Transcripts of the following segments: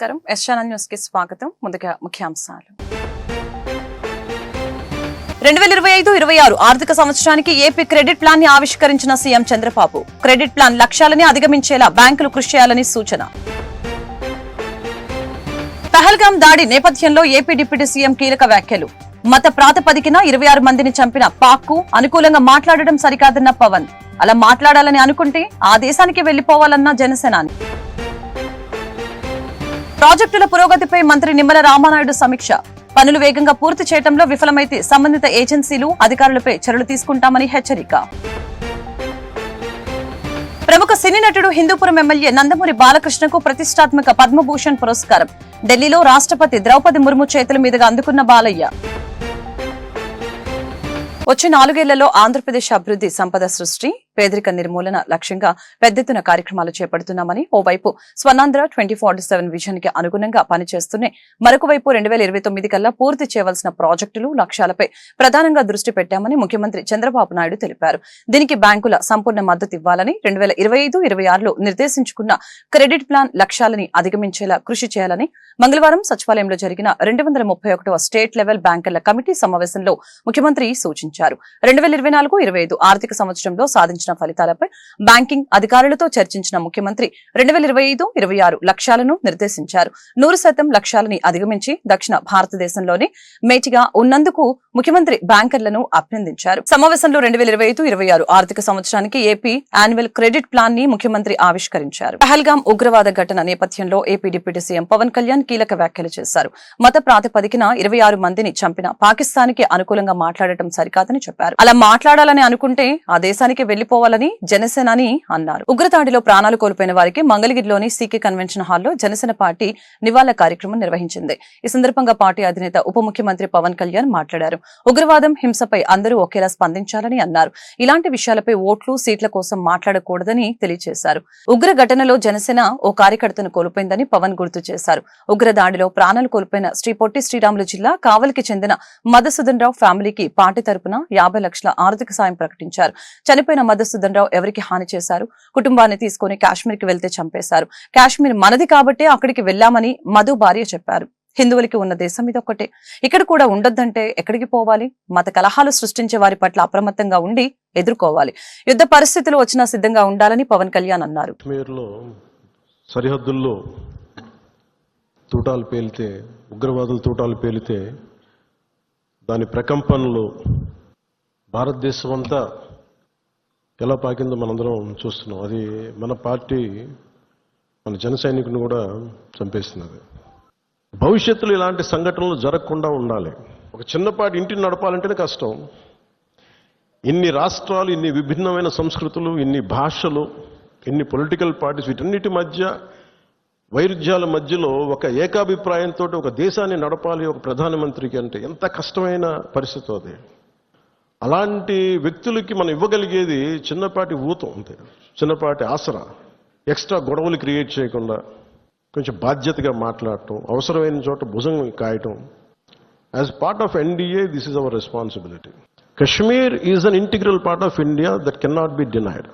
నమస్కారం. S channel news కి స్వాగతం. ముందుగా ముఖ్యాంశాలు. 2025-26 ఆర్థిక సంవత్సరానికి ఏపీ క్రెడిట్ ప్లాన్ ని ఆవిష్కరించిన సీఎం చంద్రబాబు. క్రెడిట్ ప్లాన్ లక్ష్యాలని అధిగమించేలా బ్యాంకులు కృషి చేయాలని సూచన. పహల్గాం దాడి నేపథ్యంలో ఏపీ డిప్యూటీ సీఎం కీలక వ్యాఖ్యలు. మత ప్రాతిపదికన 26 మందిని చంపిన పాక్ కు అనుకూలంగా మాట్లాడడం సరికాదన్న పవన్. అలా మాట్లాడాలని అనుకుంటే ఆ దేశానికి వెళ్లిపోవాలన్న జనసేనాని. ప్రాజెక్టుల పురోగతిపై మంత్రి నిమ్మల రామానాయుడు సమీక్ష. పనులు వేగంగా పూర్తి చేయడంలో విఫలమైతే సంబంధిత ఏజెన్సీలు అధికారులపై చర్యలు తీసుకుంటామని హెచ్చరిక. ప్రముఖ సినీ నటుడు హిందూపురం ఎమ్మెల్యే నందమూరి బాలకృష్ణకు ప్రతిష్టాత్మక పద్మభూషణ్ పురస్కారం. ఢిల్లీలో రాష్ట్రపతి ద్రౌపది ముర్ము చేతుల మీదుగా అందుకున్న బాలయ్య. వచ్చే 4 ఏళ్లలో ఆంధ్రప్రదేశ్ అభివృద్ధి, సంపద సృష్టి, పేదరిక నిర్మూలన లక్ష్యంగా పెద్ద ఎత్తున కార్యక్రమాలు చేపడుతున్నామని ఓవైపు స్వర్ణాంధ్ర 2047 విజన్ కి అనుగుణంగా పనిచేస్తూనే మరొక వైపు 2029 కల్లా పూర్తి చేయవలసిన ప్రాజెక్టులు, లక్ష్యాలపై ప్రధానంగా దృష్టి పెట్టామని ముఖ్యమంత్రి చంద్రబాబు నాయుడు తెలిపారు. దీనికి బ్యాంకుల సంపూర్ణ మద్దతు ఇవ్వాలని 2025-26లో నిర్దేశించుకున్న క్రెడిట్ ప్లాన్ లక్ష్యాలని అధిగమించేలా కృషి చేయాలని మంగళవారం సచివాలయంలో జరిగిన 231వ స్టేట్ లెవెల్ బ్యాంకర్ల కమిటీ సమావేశంలో ముఖ్యమంత్రి సూచించారు. 2024-25 ఆర్థిక సంవత్సరంలో సాధించిన ఫలితాలపై బ్యాంకింగ్ అధికారులతో చర్చించిన ముఖ్యమంత్రి 2025-26 లక్ష్యాలను నిర్దేశించారు. 100% లక్ష్యాలని అధిగమించి దక్షిణ భారతదేశంలోనే మేటిగా ఉన్నందుకు ముఖ్యమంత్రి బ్యాంకర్లను అభినందించారు. సమావేశంలో 2025-26 ఆర్థిక సంవత్సరానికి ఏపీ యాన్యువల్ క్రెడిట్ ప్లాన్ ని ముఖ్యమంత్రి ఆవిష్కరించారు. పహల్గాం ఉగ్రవాద ఘటన నేపథ్యంలో AP deputy CM Pawan Kalyan కీలక వ్యాఖ్యలు చేశారు. మత ప్రాతిపదికన 26 మందిని చంపిన పాకిస్తాన్ కి అనుకూలంగా మాట్లాడటం సరికాదని చెప్పారు. అలా మాట్లాడాలని అనుకుంటే ఆ దేశానికి వెళ్లిపోవాలని జనసేనాని అన్నారు. ఉగ్రదాడిలో ప్రాణాలు కోల్పోయిన వారికి మంగళగిరిలోని సీకే కన్వెన్షన్ హాల్లో జనసేన పార్టీ నివాళుల కార్యక్రమం నిర్వహించింది. ఈ సందర్భంగా పార్టీ అధినేత ఉప ముఖ్యమంత్రి పవన్ కళ్యాణ్ మాట్లాడారు. ఉగ్రవాదం, హింసపై అందరూ ఒకేలా స్పందించాలని అన్నారు. ఇలాంటి విషయాలపై ఓట్లు, సీట్ల కోసం మాట్లాడకూడదని తెలియజేశారు. ఉగ్ర ఘటనలో జనసేన ఓ కార్యకర్తను కోల్పోయిందని పవన్ గుర్తు చేశారు. ఉగ్రదాడిలో ప్రాణాలు కోల్పోయిన శ్రీ పొట్టి శ్రీరాములు జిల్లా కావలికి చెందిన మధుసూదన్ రావు ఫ్యామిలీకి పార్టీ తరపున 50 లక్షల ఆర్థిక సాయం ప్రకటించారు. చనిపోయిన మధుసూదన్ రావు ఎవరికి హాని చేశారు? కుటుంబాన్ని తీసుకుని కాశ్మీర్ కి వెళ్తే చంపేశారు. కాశ్మీర్ మనది కాబట్టే అక్కడికి వెళ్లామని మధు భార్య చెప్పారు. హిందువులకి ఉన్న దేశం ఇదొక్కటే, ఇక్కడ కూడా ఉండొద్దంటే ఎక్కడికి పోవాలి? మత కలహాలు సృష్టించే వారి పట్ల అప్రమత్తంగా ఉండి ఎదుర్కోవాలి. యుద్ధ పరిస్థితులు వచ్చినా సిద్ధంగా ఉండాలని పవన్ కళ్యాణ్ అన్నారు. సరిహద్దుల్లో తూటాలు పేలితే, ఉగ్రవాదులు తూటాలు పేలితే దాని ప్రకంపనలు భారతదేశం అంతా ఎలా పాకిందో మనందరం చూస్తున్నాం. అది మన పార్టీ, మన జన సైనికుని కూడా చంపేస్తున్నది. భవిష్యత్తులో ఇలాంటి సంఘటనలు జరగకుండా ఉండాలి. ఒక చిన్నపాటి ఇంటిని నడపాలంటేనే కష్టం. ఇన్ని రాష్ట్రాలు, ఇన్ని విభిన్నమైన సంస్కృతులు, ఇన్ని భాషలు, ఇన్ని పొలిటికల్ పార్టీస్, వీటన్నిటి మధ్య వైరుధ్యాల మధ్యలో ఒక ఏకాభిప్రాయంతో ఒక దేశాన్ని నడపాలి ఒక ప్రధానమంత్రికి అంటే ఎంత కష్టమైన పరిస్థితి అది. అలాంటి వ్యక్తులకి మనం ఇవ్వగలిగేది చిన్నపాటి ఊతం అంతే, చిన్నపాటి ఆసరా. ఎక్స్ట్రా గొడవలు క్రియేట్ చేయకుండా కొంచెం బాధ్యతగా మాట్లాడటం, అవసరమైన చోట భుజం కాయటం. As part of NDA this is our responsibility. Kashmir is an integral part of India that can not be denied.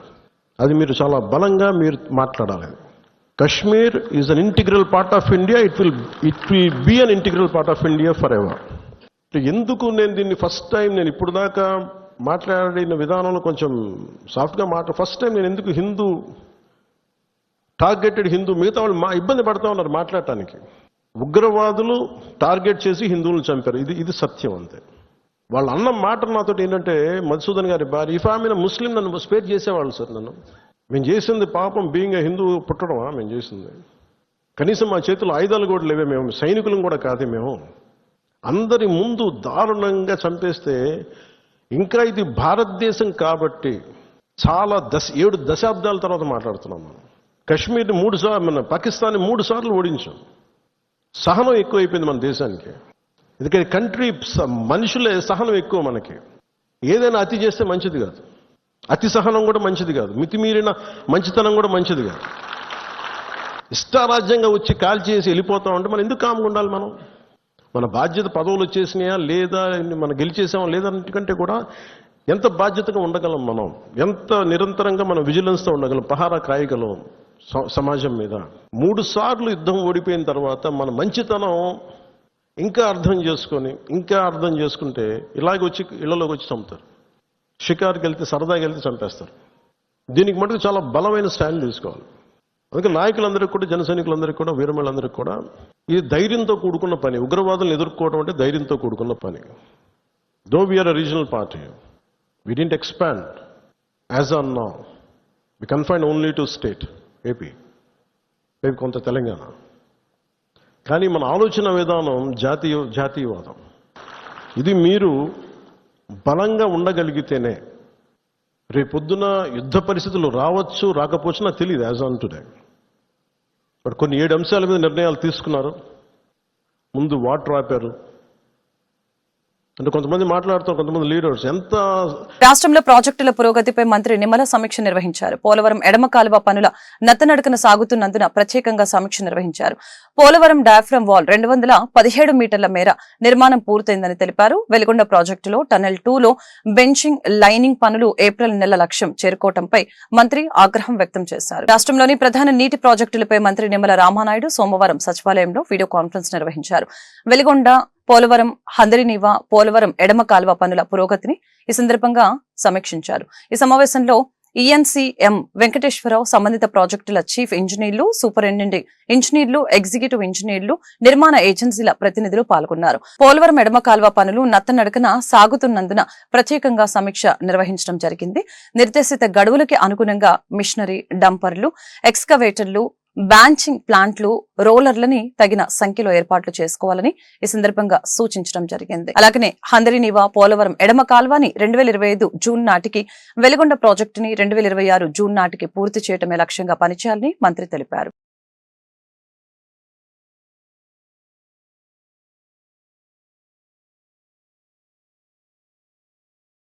అది మీరు చాలా బలంగా మీరు మాట్లాడాలి. Kashmir is an integral part of India. It will be an integral part of India forever. ఎందుకు నేను దీన్ని first time, నేను ఇప్పుడు దాకా మాట్లాడిన విధానంలో కొంచెం సాఫ్ట్గా ఫస్ట్ టైం నేను ఎందుకు హిందూ టార్గెటెడ్ హిందూ, మిగతా వాళ్ళు ఇబ్బంది పడతా ఉన్నారు మాట్లాడటానికి. ఉగ్రవాదులు టార్గెట్ చేసి హిందువులను చంపారు. ఇది సత్యం అంతే. వాళ్ళు అన్న మాట నాతో ఏంటంటే, మధుసూదన్ గారి భార్య, ఇఫ్ ఆమె ముస్లిం నన్ను స్పేర్ చేసేవాళ్ళు సార్. మేము చేసింది పాపం బీయింగ్ హిందూ పుట్టడమా మేము చేసింది? కనీసం మా చేతుల్లో ఆయుధాలు కూడా లేవే, మేము సైనికులం కూడా కాదే. మేము అందరి ముందు దారుణంగా చంపేస్తే, ఇంకా ఇది భారతదేశం కాబట్టి చాలా 7 దశాబ్దాల తర్వాత మాట్లాడుతున్నాం మనం. కశ్మీర్ని 3 సార్లు, మన పాకిస్తాన్ని 3 సార్లు ఓడించాం. సహనం ఎక్కువైపోయింది మన దేశానికి. ఎందుకంటే కంట్రీ మనుషులే సహనం ఎక్కువ మనకి. ఏదైనా అతి చేస్తే మంచిది కాదు, అతి సహనం కూడా మంచిది కాదు, మితిమీరిన మంచితనం కూడా మంచిది కాదు. ఇష్టారాజ్యంగా వచ్చి కాల్ చేసి వెళ్ళిపోతాం అంటే మనం ఎందుకు కామ్గా ఉండాలి? మన బాధ్యత పదవులు వచ్చేసినాయా లేదా, మనం గెలిచేసామా లేదంటే కూడా ఎంత బాధ్యతగా ఉండగలం మనం, ఎంత నిరంతరంగా మనం విజిలెన్స్తో ఉండగలం, పహారా కాయగలం. సమాజం మీద. 3 సార్లు యుద్ధం ఓడిపోయిన తర్వాత మన మంచితనం ఇంకా అర్థం చేసుకుంటే ఇలాగ వచ్చి ఇళ్లలోకి వచ్చి చంపుతారు. షికారుకి వెళ్తే సరదాకి వెళ్తే చంపేస్తారు. దీనికి మటుకు చాలా బలమైన స్టాండ్ తీసుకోవాలి. అందుకే నాయకులందరికీ కూడా, జన సైనికులందరికీ కూడా, వీరమలందరికీ కూడా ఇది ధైర్యంతో కూడుకున్న పని. ఉగ్రవాదులను ఎదుర్కోవడం అంటే ధైర్యంతో కూడుకున్న పని. Though we're a regional party, we didn't expand as on now. We confined only to state, AP, maybe కొంత తెలంగాణ. కానీ మన ఆలోచన విధానం జాతీయవాదం. ఇది మీరు బలంగా ఉండగలిగితేనే రేపొద్దున యుద్ధ పరిస్థితులు రావచ్చు, రాకపోవచ్చు నాకు తెలియదు యాజ్ ఆన్ టుడే. బట్ కొన్ని 7 అంశాల మీద నిర్ణయాలు తీసుకున్నారు. ముందు వాటర్ ఆపారు. అంటే కొంతమంది మాట్లాడుతారు, కొంతమంది లీడర్స్ ఎంత. రాష్ట్రంలో ప్రాజెక్టుల పురోగతిపై మంత్రి నిమ్మల సమీక్ష నిర్వహించారు. పోలవరం ఎడమ కాలువ పనుల నత్తనడకన సాగుతున్నందున ప్రత్యేకంగా సమీక్ష నిర్వహించారు. పోలవరం డయాఫ్రమ్ వాల్ 217 మీటర్ల మేర నిర్మాణం పూర్తయిందని తెలిపారు. వెలిగొండ ప్రాజెక్టులో టనెల్ 2లో బెంచింగ్, లైనింగ్ పనులు ఏప్రిల్ నెల లక్ష్యం చేరుకోవడంపై మంత్రి ఆగ్రహం వ్యక్తం చేశారు. రాష్ట్రంలోని ప్రధాన నీటి ప్రాజెక్టులపై మంత్రి నిమ్మల రామానాయుడు సోమవారం సచివాలయంలో వీడియో కాన్ఫరెన్స్ నిర్వహించారు. వెలిగొండ, పోలవరం, హందరినీవా, పోలవరం ఎడమ కాలువ పనుల పురోగతిని ఈ సందర్భంగా సమీక్షించారు. ఈ సమావేశంలో ఈఎన్సీఎం వెంకటేశ్వరరావు, సంబంధిత ప్రాజెక్టుల చీఫ్ ఇంజనీర్లు, సూపరింటెండెంట్ ఇంజనీర్లు, ఎగ్జిక్యూటివ్ ఇంజనీర్లు, నిర్మాణ ఏజెన్సీల ప్రతినిధులు పాల్గొన్నారు. పోలవరం ఎడమ కాలువ పనులు నత్తనడకన సాగుతున్నందున ప్రత్యేకంగా సమీక్ష నిర్వహించడం జరిగింది. నిర్దేశిత గడువులకి అనుగుణంగా మిషనరీ, డంపర్లు, ఎక్స్కవేటర్లు, బ్యాంచింగ్ ప్లాంట్లు, రోలర్లని తగిన సంఖ్యలో ఏర్పాట్లు చేసుకోవాలని ఈ సందర్భంగా సూచించడం జరిగింది. అలాగనే హందరినీవా, పోలవరం ఎడమ కాల్వని 2025 జూన్ నాటికి, వెలిగొండ ప్రాజెక్టుని 2026 జూన్ నాటికి పూర్తి చేయడమే లక్ష్యంగా పనిచేయాలని మంత్రి తెలిపారు.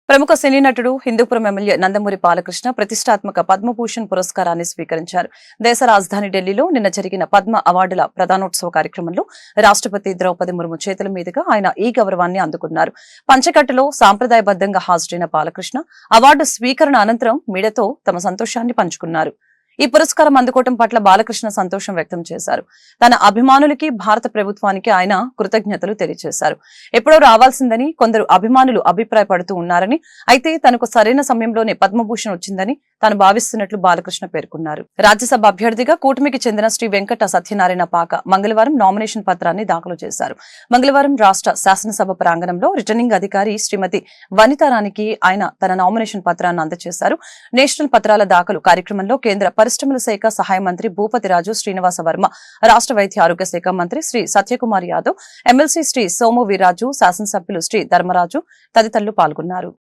ప్రముఖ సినీ నటుడు, హిందూపురం ఎమ్మెల్యే నందమూరి బాలకృష్ణ ప్రతిష్టాత్మక పద్మభూషణ్ పురస్కారాన్ని స్వీకరించారు. దేశ రాజధాని ఢిల్లీలో నిన్న జరిగిన పద్మ అవార్డుల ప్రదానోత్సవ కార్యక్రమంలో రాష్ట్రపతి ద్రౌపది ముర్ము చేతుల మీదుగా ఆయన ఈ గౌరవాన్ని అందుకున్నారు. పంచకట్టులో సాంప్రదాయబద్దంగా హాజరైన బాలకృష్ణ అవార్డు స్వీకరణ అనంతరం మీడియాతో తమ సంతోషాన్ని పంచుకున్నారు. ఈ పురస్కారం అందుకోవడం పట్ల బాలకృష్ణ సంతోషం వ్యక్తం చేశారు. తన అభిమానులకి, భారత ప్రభుత్వానికి ఆయన కృతజ్ఞతలు తెలియజేశారు. ఎప్పుడో రావాల్సిందని కొందరు అభిమానులు అభిప్రాయపడుతూ ఉన్నారని, అయితే తనకు సరైన సమయంలోనే పద్మభూషణ్ వచ్చిందని తాను భావిస్తున్నట్లు బాలకృష్ణ పేర్కొన్నారు. రాజ్యసభ అభ్యర్థిగా కూటమికి చెందిన శ్రీ వెంకట సత్యనారాయణ పాక మంగళవారం నామినేషన్ పత్రాన్ని దాఖలు చేశారు. మంగళవారం రాష్ట్ర శాసనసభ ప్రాంగణంలో రిటర్నింగ్ అధికారి శ్రీమతి వనితారానికి ఆయన తన నామినేషన్ పత్రాన్ని అందజేశారు. నేషనల్ పత్రాల దాఖలు కార్యక్రమంలో కేంద్ర పరిశ్రమల శాఖ సహాయ మంత్రి భూపతిరాజు శ్రీనివాస వర్మ, రాష్ట్ర వైద్య ఆరోగ్య శాఖ మంత్రి శ్రీ సత్యకుమార్ యాదవ్, ఎమ్మెల్సీ శ్రీ సోము వీర్రాజు, శాసనసభ్యులు శ్రీ ధర్మరాజు తదితరులు పాల్గొన్నారు.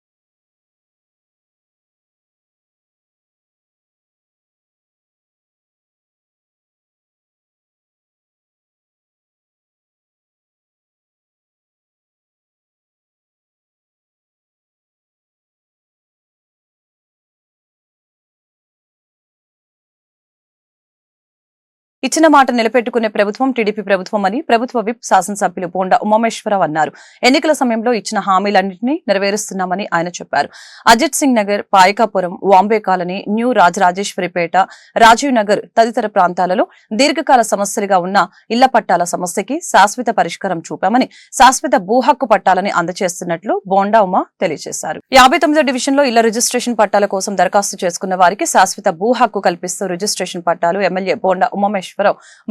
ఇచ్చిన మాట నిలబెట్టుకునే ప్రభుత్వం టీడీపీ ప్రభుత్వం అని ప్రభుత్వ విప్ శాసనసభ్యులు బోండా ఉమామేశ్వరరావు అన్నారు. ఎన్నికల సమయంలో ఇచ్చిన హామీలన్నింటినీ నెరవేరుస్తున్నామని ఆయన చెప్పారు. అజిత్ సింగ్ నగర్, పాయకాపురం, వాంబే కాలనీ, న్యూ రాజరాజేశ్వరిపేట, రాజీవ్ నగర్ తదితర ప్రాంతాలలో దీర్ఘకాల సమస్యలుగా ఉన్న ఇళ్ల పట్టాల సమస్యకి శాశ్వత పరిష్కారం చూపామని, శాశ్వత భూ హక్కు పట్టాలని అందజేస్తున్నట్లు బోండా ఉమా తెలియజేశారు. 59వ డివిజన్లో ఇళ్ల రిజిస్ట్రేషన్ పట్టాల కోసం దరఖాస్తు చేసుకున్న వారికి శాశ్వత భూ హక్కు కల్పిస్తూ రిజిస్ట్రేషన్ పట్టాలు ఎమ్మెల్యే బోండా ఉమామేశ్వరరావు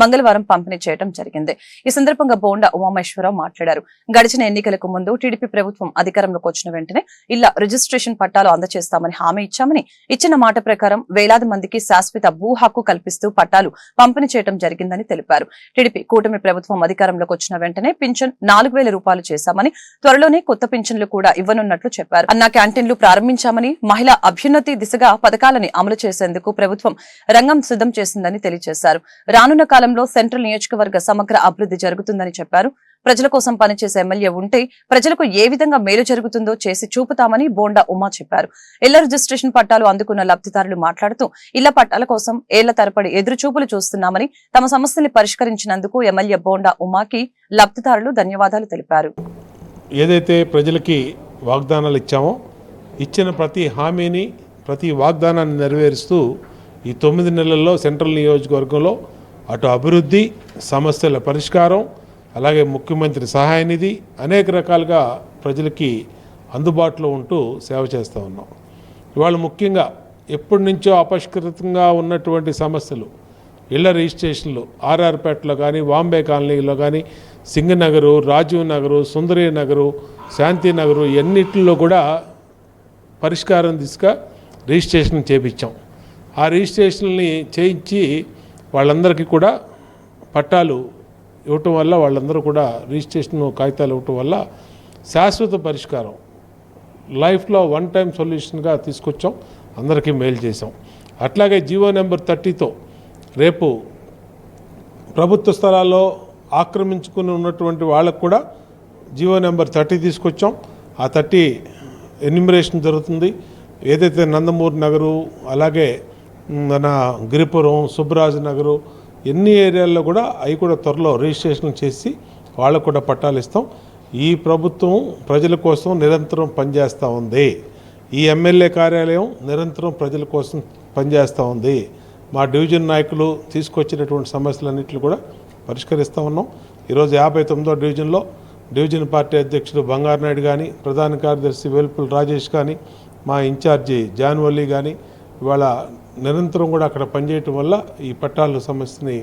మంగళవారం పంపిణీ చేయడం జరిగింది. ఈ సందర్భంగా బోండా ఉమామేశ్వరరావు మాట్లాడారు. గడిచిన ఎన్నికలకు ముందు టీడీపీ ప్రభుత్వం అధికారంలోకి వచ్చిన వెంటనే ఇళ్ల రిజిస్ట్రేషన్ పట్టాలు అందజేస్తామని హామీ ఇచ్చామని, ఇచ్చిన మాట ప్రకారం వేలాది మందికి శాశ్వత భూ హక్కు కల్పిస్తూ పట్టాలు పంపిణీ చేయడం జరిగిందని తెలిపారు. టీడీపీ కూటమి ప్రభుత్వం అధికారంలోకి వచ్చిన వెంటనే పింఛన్ 4,000 రూపాయలు చేశామని, త్వరలోనే కొత్త పింఛన్లు కూడా ఇవ్వనున్నట్లు చెప్పారు. అన్నా క్యాంటీన్లు ప్రారంభించామని, మహిళా అభ్యున్నతి దిశగా పథకాలని అమలు చేసేందుకు ప్రభుత్వం రంగం సిద్ధం చేసిందని తెలియజేశారు. రానున్న కాలంలో సెంట్రల్ నియోజకవర్గ సమగ్ర అభివృద్ధి జరుగుతుందని చెప్పారు. ప్రజల కోసం పనిచేసే ఎమ్మెల్యే ఉంటే ప్రజలకు ఏ విధంగా మేలు జరుగుతుందో చేసి చూపుతామని బోండా ఉమా చెప్పారు. ఇళ్ల రిజిస్ట్రేషన్ పట్టాలు అందుకున్న లబ్ధిదారులు మాట్లాడుతూ ఇళ్ల పట్టాల కోసం ఏళ్ల తరబడి ఎదురుచూపులు చూస్తున్నామని, తమ సమస్యల్ని పరిష్కరించినందుకు ఎమ్మెల్యే బోండా ఉమాకి లబ్ధిదారులు ధన్యవాదాలు తెలిపారు. ఏదైతే ప్రజలకి వాగ్దానాలు ఇచ్చామో, ఇచ్చిన ప్రతి హామీని, ప్రతి వాగ్దానాన్ని నెరవేరుస్తూ ఈ 9 నెలల్లో సెంట్రల్ నియోజకవర్గంలో అటు అభివృద్ధి, సమస్యల పరిష్కారం, అలాగే ముఖ్యమంత్రి సహాయ నిధి అనేక రకాలుగా ప్రజలకి అందుబాటులో ఉంటూ సేవ చేస్తూ ఉన్నాం. ఇవాళ ముఖ్యంగా ఎప్పటి నుంచో అపరిష్కృతంగా ఉన్నటువంటి సమస్యలు, ఇళ్ల రిజిస్ట్రేషన్లు ఆర్ఆర్పేటలో కానీ, బాంబే కాలనీలో కానీ, సింగనగరు, రాజీవ్ నగరు, సుందరీ నగరు, శాంతి నగరు ఎన్నిటిలో కూడా పరిష్కారం దిశగా రిజిస్ట్రేషన్ చేయించాం. ఆ రిజిస్ట్రేషన్ని చేయించి వాళ్ళందరికీ కూడా పట్టాలు ఇవ్వటం వల్ల, వాళ్ళందరూ కూడా రిజిస్ట్రేషన్ కాగితాలు ఇవ్వటం వల్ల శాశ్వత పరిష్కారం, లైఫ్లో వన్ టైం సొల్యూషన్గా తీసుకొచ్చాం, అందరికీ మేలు చేసాం. అట్లాగే జీవో నెంబర్ 30తో రేపు ప్రభుత్వ స్థలాల్లో ఆక్రమించుకుని ఉన్నటువంటి వాళ్ళకు కూడా జీవో నెంబర్ 30 తీసుకొచ్చాం. ఆ 30 ఎన్యూమరేషన్ జరుగుతుంది. ఏదైతే నందమూరి నగరు, అలాగే మన గిరిపురం, సుబ్బరాజు నగరు ఎన్ని ఏరియాల్లో కూడా అవి కూడా త్వరలో రిజిస్ట్రేషన్ చేసి వాళ్ళకు కూడా పట్టాలు ఇస్తాం. ఈ ప్రభుత్వం ప్రజల కోసం నిరంతరం పనిచేస్తూ ఉంది. ఈ ఎమ్మెల్యే కార్యాలయం నిరంతరం ప్రజల కోసం పనిచేస్తూ ఉంది. మా డివిజన్ నాయకులు తీసుకొచ్చినటువంటి సమస్యలన్నింటినీ కూడా పరిష్కరిస్తూ ఉన్నాం. ఈరోజు 59వ డివిజన్లో డివిజన్ పార్టీ అధ్యక్షుడు బంగారు నాయుడు కానీ, ప్రధాన కార్యదర్శి వేల్పుల రాజేష్ కానీ, మా ఇన్ఛార్జి జాన్వల్లి కానీ ఇవాళ నిరంతరం కూడా అక్కడ పనిచేయటం వల్ల ఈ పట్టాల సమస్యని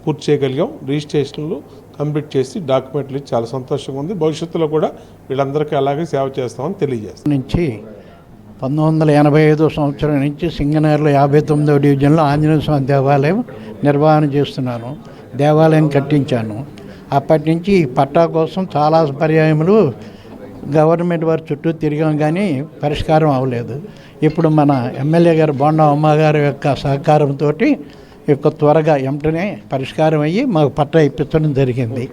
పూర్తి చేయగలిగాం. రిజిస్ట్రేషన్లు కంప్లీట్ చేసి డాక్యుమెంట్లు ఇచ్చి చాలా సంతోషంగా ఉంది. భవిష్యత్తులో కూడా వీళ్ళందరికీ అలాగే సేవ చేస్తామని తెలియజేస్తాం. నుంచి 1985 సంవత్సరం నుంచి సింగనగర్లో 59వ డివిజన్లో ఆంజనేయ స్వామి దేవాలయం నిర్వహణ చేస్తున్నాను. దేవాలయం కట్టించాను. అప్పటి నుంచి ఈ పట్టా కోసం చాలా పర్యాయములు గవర్నమెంట్ వారి చుట్టూ తిరిగాం, కానీ పరిష్కారం అవ్వలేదు. ఇప్పుడు మన ఎమ్మెల్యే గారు బోండా అమ్మగారి యొక్క సహకారంతో త్వరగా వెంటనే పరిష్కారం అయ్యి మాకు పట్టా ఇప్పించడం జరిగింది.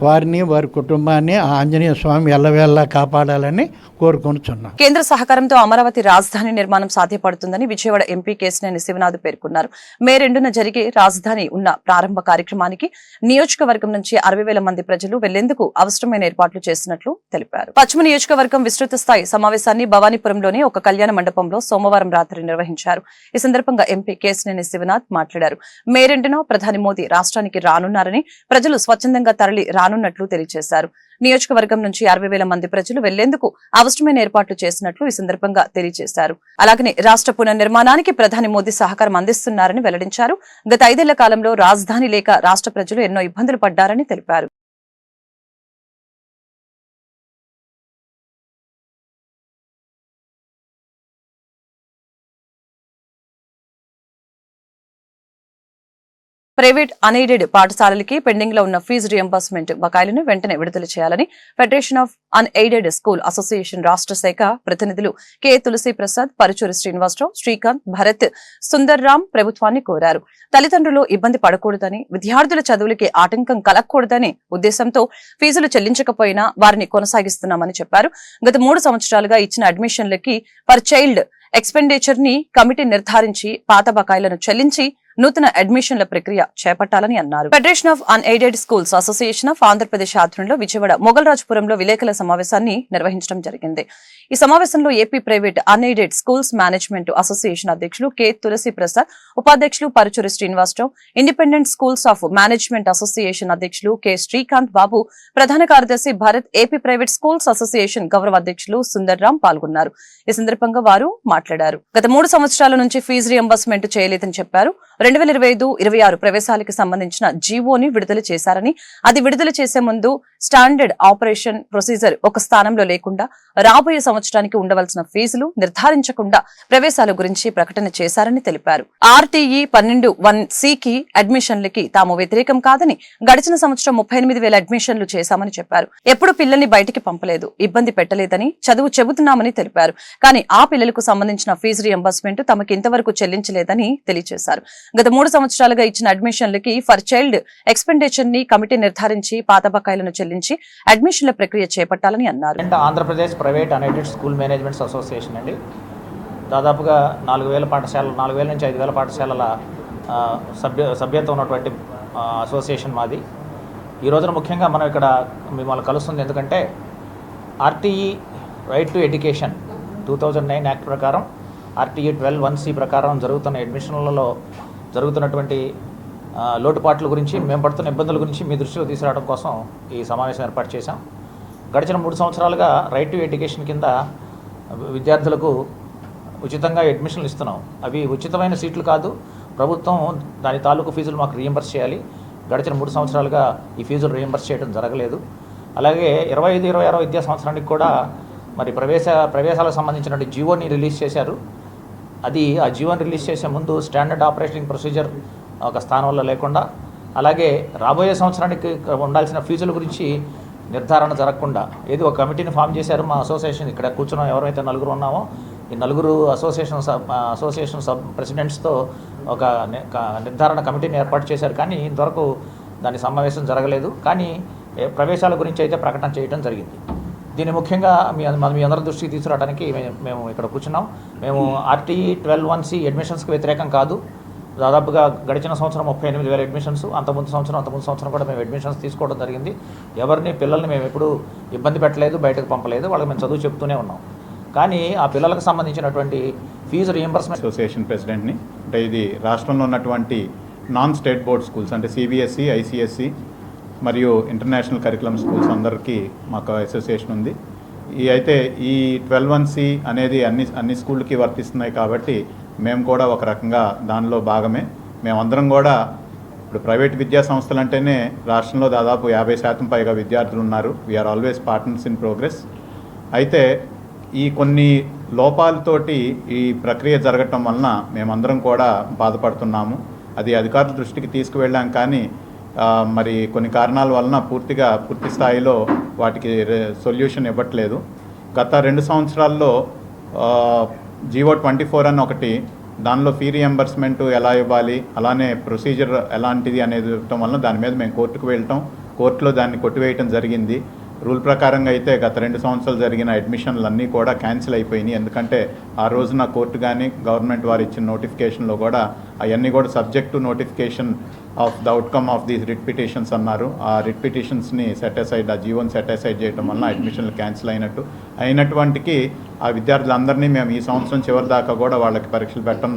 వారిని, వారి కుటుంబాన్ని ఆంజనేయ స్వామి ఎల్లవేళలా కాపాడాలని కోరుకొనుచున్నాం. కేంద్ర సహకారంతో అమరావతి రాజధాని నిర్మాణం సాధ్యపడుతుందని విజయవాడ ఎంపీ కేశినేని శివనాథ్ పేర్కొన్నారు. మే 2న జరిగే రాజధాని ఉన్న ప్రారంభ కార్యక్రమానికి నియోజకవర్గం నుంచి 60,000 మంది ప్రజలు వెళ్లేందుకు అవసరమైన ఏర్పాట్లు చేసినట్లు తెలిపారు. పశ్చిమ నియోజకవర్గం విస్తృత స్థాయి సమావేశాన్ని భవానీపురంలోని ఒక కళ్యాణ మండపంలో సోమవారం రాత్రి నిర్వహించారు. ఈ సందర్భంగా ఎంపీ కేశినేని శివనాథ్ మాట్లాడారు. మే 2న ప్రధాని మోదీ రాష్ట్రానికి రానున్నారని, ప్రజలు స్వచ్ఛందంగా తరలి రానున్నట్లు తెలియజేశారు. నియోజకవర్గం నుంచి 60,000 మంది ప్రజలు వెళ్లేందుకు అవసరమైన ఏర్పాట్లు చేసినట్లు ఈ సందర్భంగా తెలియజేశారు. అలాగనే రాష్ట్ర పునర్నిర్మాణానికి ప్రధాని మోదీ సహకారం అందిస్తున్నారని వెల్లడించారు. గత 5 ఏళ్ల కాలంలో రాజధాని లేక రాష్ట్ర ప్రజలు ఎన్నో ఇబ్బందులు పడ్డారని తెలిపారు. ప్రైవేట్ అన్ఎయిడెడ్ పాఠశాలలకి పెండింగ్ లో ఉన్న ఫీజు రియంబర్స్మెంట్ బకాయిలను వెంటనే విడుదల చేయాలని federation of unaided school association రాష్ట్ర శాఖ ప్రతినిధులు కె తులసి ప్రసాద్, పరుచూరి శ్రీనివాసరావు, శ్రీకాంత్, భరత్, సుందర్ రామ్ ప్రభుత్వాన్ని కోరారు. తల్లిదండ్రులు ఇబ్బంది పడకూడదని, విద్యార్థుల చదువులకి ఆటంకం కలగకూడదనే ఉద్దేశంతో ఫీజులు చెల్లించకపోయినా వారిని కొనసాగిస్తున్నామని చెప్పారు. గత 3 సంవత్సరాలుగా ఇచ్చిన అడ్మిషన్లకి పర్ చైల్డ్ ఎక్స్పెండిచర్ ని కమిటీ నిర్ధారించి పాత బకాయిలను చెల్లించి నూతన అడ్మిషన్ల ప్రక్రియ చేపట్టాలని అన్నారు. Federation of unaided schools association of Andhra Pradesh ఆధ్వర్యంలో విజయవాడ మొగల్రాజపురంలో విలేకరుల సమావేశాన్ని నిర్వహించడం జరిగింది. ఈ సమావేశంలో AP private unaided schools management association అధ్యక్షులు కె తులసి ప్రసాద్, ఉపాధ్యక్షులు Paruchuri Srinivasarao, independent schools of management association అధ్యక్షులు కె శ్రీకాంత్ బాబు, ప్రధాన కార్యదర్శి Bharat, AP private schools association గౌరవ అధ్యక్షులు సుందర్ రామ్ పాల్గొన్నారు. ఈ సందర్భంగా వారు మాట్లాడారు. గత 3 సంవత్సరాల నుంచి ఫీజు రియంబర్స్మెంట్ చేయలేదని చెప్పారు. 2025-26 ప్రవేశాలకు సంబంధించిన జీవోని విడుదల చేశారని, అది విడుదల చేసే ముందు స్టాండర్డ్ ఆపరేషన్ ప్రొసీజర్ ఒక స్థానంలో లేకుండా రాబోయే సంవత్సరానికి ఉండవలసిన ఫీజులు నిర్ధారించకుండా ప్రవేశాల గురించి ప్రకటన చేశారని తెలిపారు. ఆర్టీఈ 12(1)కి అడ్మిషన్లకి తాము వ్యతిరేకం కాదని, గడిచిన సంవత్సరం 38,000 అడ్మిషన్లు చేశామని చెప్పారు. ఎప్పుడు పిల్లల్ని బయటికి పంపలేదు, ఇబ్బంది పెట్టలేదని, చదువు చెబుతున్నామని తెలిపారు. కానీ ఆ పిల్లలకు సంబంధించిన ఫీజు రియంబర్స్మెంట్ తమకు ఇంతవరకు చెల్లించలేదని తెలియజేశారు. గత 3 సంవత్సరాలుగా ఇచ్చిన అడ్మిషన్లకి ఫర్ చైల్డ్ ఎక్స్పెండిచర్ ని కమిటీ నిర్ధారించి పాత బకాయిలను చెల్లించి అడ్మిషన్ల ప్రక్రియ చేపట్టాలని అన్నారు. Andhra Pradesh private unaided school managements association అండి. దాదాపుగా 4,000 పాఠశాలలు, 4,000 నుంచి 5,000 పాఠశాలల సభ్యత్వం ఉన్నటువంటి అసోసియేషన్ మాది. ఈ రోజున ముఖ్యంగా మనం ఇక్కడ మిమ్మల్ని కలుస్తుంది ఎందుకంటే RTE right to education 2009 act ప్రకారం RTA 12(1)C ప్రకారం జరుగుతున్న అడ్మిషన్లలో జరుగుతున్నటువంటి లోటుపాట్ల గురించి, మేము పడుతున్న ఇబ్బందుల గురించి మీ దృష్టిలో తీసుకురావడం కోసం ఈ సమావేశం ఏర్పాటు చేశాం. గడిచిన 3 సంవత్సరాలుగా రైట్ టు ఎడ్యుకేషన్ కింద విద్యార్థులకు ఉచితంగా అడ్మిషన్లు ఇస్తున్నాం. అవి ఉచితమైన సీట్లు కాదు, ప్రభుత్వం దాని తాలూకు ఫీజులు మాకు రీయింబర్స్ చేయాలి. గడిచిన 3 సంవత్సరాలుగా ఈ ఫీజులు రీయింబర్స్ చేయడం జరగలేదు. అలాగే 25-26 విద్యా సంవత్సరానికి కూడా మరి ప్రవేశాలకు సంబంధించినటువంటి జీవోని రిలీజ్ చేశారు. ఆ జీవోని రిలీజ్ చేసే ముందు స్టాండర్డ్ ఆపరేటింగ్ ప్రొసీజర్ ఒక స్థానంలో లేకుండా, అలాగే రాబోయే సంవత్సరానికి ఉండాల్సిన ఫీజుల గురించి నిర్ధారణ జరగకుండా ఒక కమిటీని ఫామ్ చేశారు. మా అసోసియేషన్ ఇక్కడ కూర్చున్నాం, ఎవరైతే నలుగురు ఉన్నామో ఈ నలుగురు అసోసియేషన్ సబ్ ప్రెసిడెంట్స్తో ఒక నిర్ధారణ కమిటీని ఏర్పాటు చేశారు. కానీ ఇంతవరకు దాని సమావేశం జరగలేదు. కానీ ప్రవేశాల గురించి అయితే ప్రకటన చేయడం జరిగింది. దీన్ని ముఖ్యంగా మీ అందరి దృష్టికి తీసుకురావడానికి మేము ఇక్కడ కూర్చున్నాం. మేము RTA 12(1)C అడ్మిషన్స్కి వ్యతిరేకం కాదు. దాదాపుగా గడిచిన సంవత్సరం 38,000 అడ్మిషన్స్, అంతకుముందు సంవత్సరం కూడా మేము అడ్మిషన్స్ తీసుకోవడం జరిగింది. పిల్లల్ని మేము ఎప్పుడూ ఇబ్బంది పెట్టలేదు, బయటకు పంపలేదు. వాళ్ళకి మేము చదువు చెప్తూనే ఉన్నాం. కానీ ఆ పిల్లలకు సంబంధించినటువంటి ఫీజు రీయింబర్స్మెంట్ అసోసియేషన్ ప్రెసిడెంట్ని. అంటే ఇది రాష్ట్రంలో ఉన్నటువంటి నాన్ స్టేట్ బోర్డ్ స్కూల్స్ అంటే CBSE, ICSE మరియు ఇంటర్నేషనల్ కరికులం స్కూల్స్ అందరికీ మాకు అసోసియేషన్ ఉంది. ఈ 12(1)C అనేది అన్ని స్కూళ్ళకి వర్తిస్తున్నాయి కాబట్టి మేము కూడా ఒక రకంగా దానిలో భాగమే. మేమందరం కూడా ఇప్పుడు ప్రైవేట్ విద్యా సంస్థలు అంటేనే రాష్ట్రంలో దాదాపు 50% పైగా విద్యార్థులు ఉన్నారు. We're always partners in progress. అయితే ఈ కొన్ని లోపాలతోటి ఈ ప్రక్రియ జరగటం వలన మేమందరం కూడా బాధపడుతున్నాము. అది అధికారుల దృష్టికి తీసుకువెళ్ళాం, కానీ మరి కొన్ని కారణాల వలన పూర్తి స్థాయిలో వాటికి సొల్యూషన్ ఇవ్వట్లేదు. గత 2 సంవత్సరాల్లో GO 24 అని ఒకటి, దానిలో ఫీ రియంబర్స్మెంట్ ఎలా ఇవ్వాలి, అలానే ప్రొసీజర్ ఎలాంటిది అనేది ఇవ్వటం వలన దాని మీద మేము కోర్టులో దాన్ని కొట్టివేయటం జరిగింది. రూల్ ప్రకారంగా అయితే గత 2 సంవత్సరాలు జరిగిన అడ్మిషన్లు అన్నీ కూడా క్యాన్సిల్ అయిపోయినాయి. ఎందుకంటే ఆ రోజున కోర్టు కానీ గవర్నమెంట్ వారు ఇచ్చిన నోటిఫికేషన్లో కూడా అవన్నీ కూడా subject to notification off the outcome of these writ petitions అన్నారు. ఆ రిట్ పిటిషన్స్ని సెటిసైడ్, ఆ జీవోని సెటిసైడ్ చేయడం వలన అడ్మిషన్లు క్యాన్సిల్ అయినటువంటికి ఆ విద్యార్థులందరినీ మేము ఈ సంవత్సరం చివరి దాకా కూడా వాళ్ళకి పరీక్షలు పెట్టడం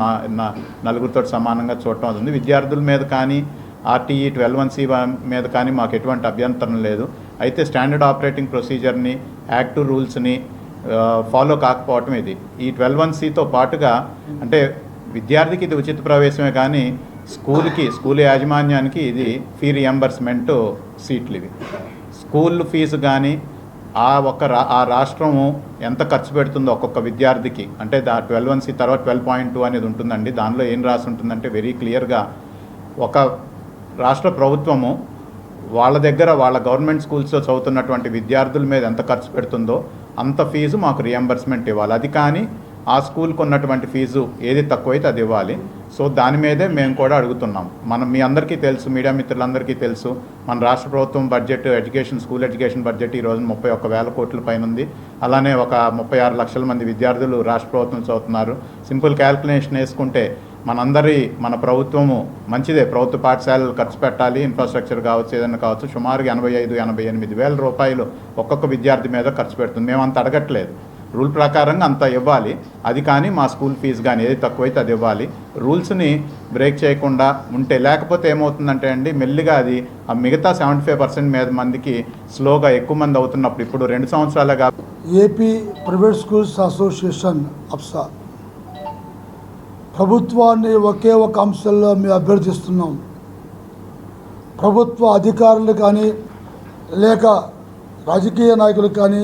నలుగురితో సమానంగా చూడటం అవుతుంది. విద్యార్థుల మీద కానీ RTA 12(1)C మీద కానీ మాకు ఎటువంటి అభ్యంతరం లేదు. అయితే స్టాండర్డ్ ఆపరేటింగ్ ప్రొసీజర్ని, యాక్ట్ రూల్స్ని ఫాలో కాకపోవటం ఇది. ఈ 12(1)Cతో పాటుగా అంటే విద్యార్థికి ఇది ఉచిత ప్రవేశమే, కానీ స్కూల్ యాజమాన్యానికి ఇది ఫీ రియంబర్స్మెంట్ సీట్లు. ఇవి స్కూల్ ఫీజు కానీ ఆ రాష్ట్రము ఎంత ఖర్చు పెడుతుందో ఒక్కొక్క విద్యార్థికి, అంటే 12(1)C తర్వాత 12.2 అనేది ఉంటుందండి. దానిలో ఏం రాసి ఉంటుందంటే వెరీ క్లియర్గా ఒక రాష్ట్ర ప్రభుత్వము వాళ్ళ గవర్నమెంట్ స్కూల్స్లో చదువుతున్నటువంటి విద్యార్థుల మీద ఎంత ఖర్చు పెడుతుందో అంత ఫీజు మాకు రియంబర్స్మెంట్ ఇవ్వాలి. అది కానీ ఆ స్కూల్కి ఉన్నటువంటి ఫీజు ఏది తక్కువైతే అది ఇవ్వాలి. సో దాని మీదే మేము కూడా అడుగుతున్నాం. మీ అందరికీ తెలుసు, మీడియా మిత్రులందరికీ తెలుసు, మన రాష్ట్ర ప్రభుత్వం బడ్జెట్ స్కూల్ ఎడ్యుకేషన్ బడ్జెట్ ఈ రోజు 31,000 కోట్ల పైన ఉంది. అలానే ఒక 36 లక్షల మంది విద్యార్థులు రాష్ట్ర ప్రభుత్వం చదువుతున్నారు. సింపుల్ క్యాల్కులేషన్ వేసుకుంటే మన ప్రభుత్వము మంచిదే, ప్రభుత్వ పాఠశాలలు ఖర్చు పెట్టాలి, ఇన్ఫ్రాస్ట్రక్చర్ కావచ్చు, ఏదైనా కావచ్చు, సుమారుగా 85-88 వేల రూపాయలు ఒక్కొక్క విద్యార్థి మీద ఖర్చు పెడుతుంది. మేము అంత అడగట్లేదు, రూల్ ప్రకారంగా అంత ఇవ్వాలి. అది కానీ మా స్కూల్ ఫీజు కానీ ఏది తక్కువైతే అది ఇవ్వాలి. రూల్స్ని బ్రేక్ చేయకుండా ఉంటే, లేకపోతే ఏమవుతుందంటే అండి, మెల్లిగా అది ఆ మిగతా 75% మీద మందికి స్లోగా ఎక్కువ మంది అవుతున్నప్పుడు ఇప్పుడు 2 సంవత్సరాలుగా ఏపీ ప్రైవేట్ స్కూల్స్ అసోసియేషన్ అప్సా ప్రభుత్వాన్ని ఒకే ఒక అంశంలో మేము అభ్యర్థిస్తున్నాం. ప్రభుత్వ అధికారులు కానీ లేక రాజకీయ నాయకులు కానీ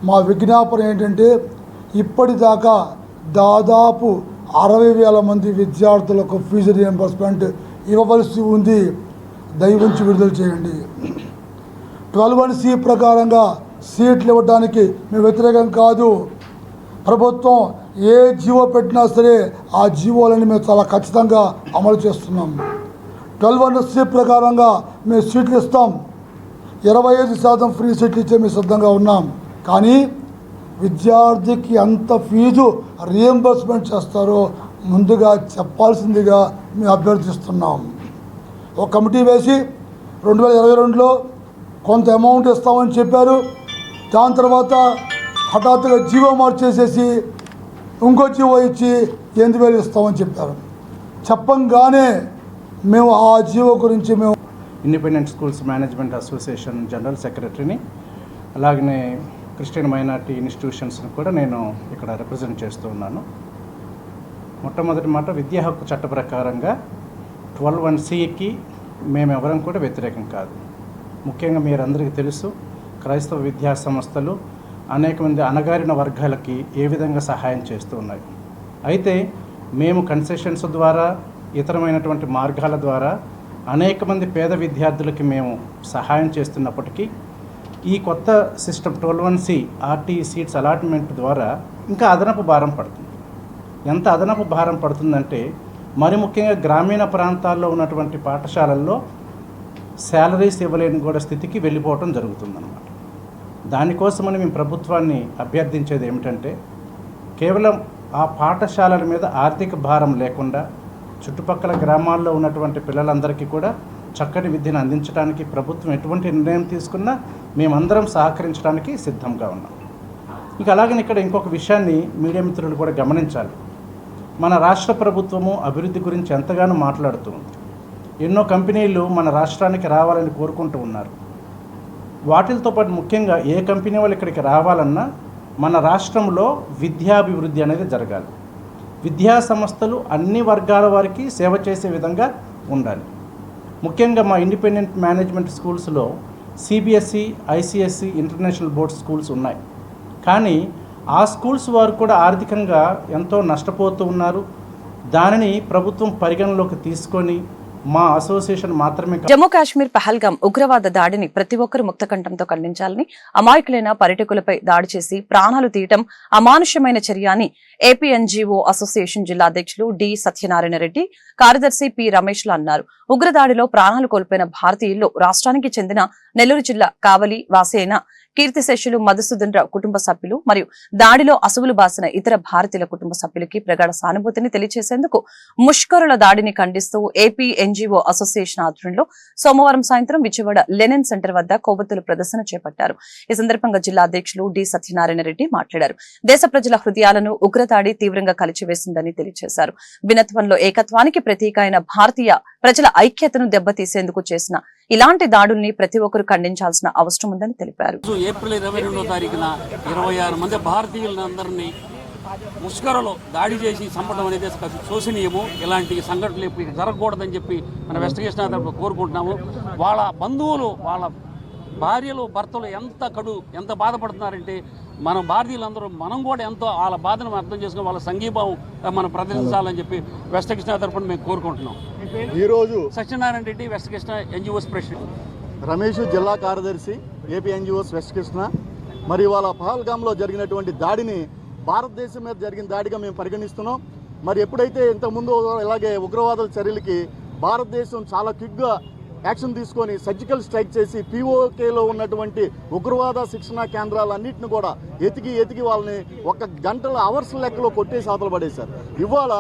మా విజ్ఞాపన ఏంటంటే, ఇప్పటిదాకా దాదాపు 60,000 మంది విద్యార్థులకు ఫీజు రియంబర్స్మెంట్ ఇవ్వవలసి ఉంది. దయవుంచి విడుదల చేయండి. 12(1)C ప్రకారంగా సీట్లు ఇవ్వడానికి మేము వ్యతిరేకం కాదు. ప్రభుత్వం ఏ జీవో పెట్టినా సరే ఆ జీవోలని మేము చాలా ఖచ్చితంగా అమలు చేస్తున్నాం. 12(1)C ప్రకారంగా మేము సీట్లు ఇస్తాం. 25% ఫ్రీ సీట్లు ఇచ్చే మేము సిద్ధంగా ఉన్నాం. కానీ విద్యార్థికి ఎంత ఫీజు రియంబర్స్మెంట్ చేస్తారో ముందుగా చెప్పాల్సిందిగా మేము అభ్యర్థిస్తున్నాం. ఒక కమిటీ వేసి 2022లో కొంత అమౌంట్ ఇస్తామని చెప్పారు. దాని తర్వాత హఠాత్తుగా జీవో మార్చేసేసి ఇంకో జీవో ఇచ్చి 8,000 ఇస్తామని చెప్పారు. చెప్పంగానే మేము ఆ జీవో గురించి మేము independent schools management association general సెక్రటరీని, అలాగనే క్రిస్టియన్ మైనారిటీ ఇన్స్టిట్యూషన్స్ని కూడా నేను ఇక్కడ రిప్రజెంట్ చేస్తూ ఉన్నాను. మొట్టమొదటి మాట, విద్యా హక్కు చట్ట ప్రకారంగా 12(1)(c)కి మేమెవరం కూడా వ్యతిరేకం కాదు. ముఖ్యంగా మీరందరికీ తెలుసు, క్రైస్తవ విద్యా సంస్థలు అనేక మంది అణగారిన వర్గాలకి ఏ విధంగా సహాయం చేస్తూ ఉన్నాయి. అయితే మేము కన్సెషన్స్ ద్వారా, ఇతరమైనటువంటి మార్గాల ద్వారా అనేక మంది పేద విద్యార్థులకి మేము సహాయం చేస్తున్నప్పటికీ ఈ కొత్త system 12(1)(c) RT seats allotment ద్వారా ఇంకా అదనపు భారం పడుతుంది. ఎంత అదనపు భారం పడుతుందంటే, మరి ముఖ్యంగా గ్రామీణ ప్రాంతాల్లో ఉన్నటువంటి పాఠశాలల్లో శాలరీస్ ఇవ్వలేని కూడా స్థితికి వెళ్ళిపోవటం జరుగుతుందన్నమాట. దానికోసమని మేము ప్రభుత్వాన్ని అభ్యర్థించేది ఏమిటంటే, కేవలం ఆ పాఠశాలల మీద ఆర్థిక భారం లేకుండా చుట్టుపక్కల గ్రామాల్లో ఉన్నటువంటి పిల్లలందరికీ కూడా చక్కటి విద్యను అందించడానికి ప్రభుత్వం ఎటువంటి నిర్ణయం తీసుకున్నా మేమందరం సహకరించడానికి సిద్ధంగా ఉన్నాం. ఇక అలాగని ఇక్కడ ఇంకొక విషయాన్ని మీడియా మిత్రులు కూడా గమనించాలి. మన రాష్ట్ర ప్రభుత్వము అభివృద్ధి గురించి ఎంతగానో మాట్లాడుతూ ఉంది. ఎన్నో కంపెనీలు మన రాష్ట్రానికి రావాలని కోరుకుంటూ ఉన్నారు. వాటితో పాటు ముఖ్యంగా ఏ కంపెనీ వాళ్ళు ఇక్కడికి రావాలన్నా మన రాష్ట్రంలో విద్యాభివృద్ధి అనేది జరగాలి. విద్యా సంస్థలు అన్ని వర్గాల వారికి సేవ చేసే విధంగా ఉండాలి. ముఖ్యంగా మా ఇండిపెండెంట్ మేనేజ్మెంట్ స్కూల్స్లో CBSE, ICSE, international board schools ఉన్నాయి. కానీ ఆ స్కూల్స్ వారు కూడా ఆర్థికంగా ఎంతో నష్టపోతూ ఉన్నారు. దానిని ప్రభుత్వం పరిగణలోకి తీసుకొని మా అసోసియేషన్ మాత్రమే జమ్మూ కాశ్మీర్ పహల్గాం ఉగ్రవాద దాడిని ప్రతి ఒక్కరూ ముక్తకంఠంతో ఖండించాలని, అమాయకులైన పర్యాటకులపై దాడి చేసి ప్రాణాలు తీయటం అమానుష్యమైన చర్య అని ఏపీ ఎన్జీఓ అసోసియేషన్ జిల్లా అధ్యక్షులు డి సత్యనారాయణ రెడ్డి, కార్యదర్శి పి రమేష్లు అన్నారు. ఉగ్రదాడిలో ప్రాణాలు కోల్పోయిన భారతీయుల్లో రాష్ట్రానికి చెందిన నెల్లూరు జిల్లా కావలి వాసి అయిన కీర్తిశేషులు మధుసూదన్ రావు కుటుంబ సభ్యులు మరియు దాడిలో అసువులు బాసిన ఇతర భారతీయుల కుటుంబ సభ్యులకి ప్రగాఢ సానుభూతిని తెలియజేసేందుకు ముష్కరుల దాడిని ఖండిస్తూ ఏపీ ఎన్జీఓ అసోసియేషన్ ఆధ్వర్యంలో సోమవారం సాయంత్రం విజయవాడ లెనిన్ సెంటర్ వద్ద కొవ్వొత్తుల ప్రదర్శన చేపట్టారు. ఈ సందర్భంగా జిల్లా అధ్యక్షులు డి సత్యనారాయణ రెడ్డి మాట్లాడారు. దేశ ప్రజల హృదయాలను ఉగ్రదాడి తీవ్రంగా కలిచివేసిందని తెలియజేశారు. భిన్నత్వంలో ఏకత్వానికి ప్రతీక అయిన భారతీయ ప్రజల ఐక్యతను దెబ్బతీసేందుకు చేసిన ఇలాంటి దాడుల్ని ప్రతి ఒక్కరూ ఖండించాల్సిన అవసరం ఉందని తెలిపారు. ఏప్రిల్ 22వ తారీఖున 26 మంది భారతీయులందరినీ ముష్కరలో దాడి చేసి చంపడం అనేది శోచనీయము. ఇలాంటి సంఘటనలు ఇప్పుడు జరగకూడదని చెప్పి మన వెస్ట్ కృష్ణా తరఫున కోరుకుంటున్నాము. వాళ్ళ బంధువులు, వాళ్ళ భార్యలు, భర్తలు ఎంత బాధపడుతున్నారంటే, మన భారతీయులందరూ మనం కూడా ఎంతో వాళ్ళ బాధను అర్థం చేసుకుని వాళ్ళ సంఘీభావం మనం ప్రదర్శించాలని చెప్పి వెస్ట్ కృష్ణా తరఫున మేము కోరుకుంటున్నాం. ఈరోజు Satyanarayana Reddy, west Krishna NGOs president, Ramesh జిల్లా కార్యదర్శి, ఏపీ ఎన్జిఓస్ వెస్ట్ కృష్ణ. మరి వాళ్ళ పహల్గాంలో జరిగినటువంటి దాడిని భారతదేశం మీద జరిగిన దాడిగా మేము పరిగణిస్తున్నాం. మరి ఎప్పుడైతే ఇంతకుముందు ఇలాగే ఉగ్రవాదుల చర్యలకి భారతదేశం చాలా క్విక్గా యాక్షన్ తీసుకొని సర్జికల్ స్ట్రైక్ చేసి పీఓకేలో ఉన్నటువంటి ఉగ్రవాద శిక్షణా కేంద్రాలన్నింటిని కూడా ఎతికి వాళ్ళని ఒక గంటల అవర్స్ లెక్కలో కొట్టేసి అవతల పడేశారు. ఇవాళ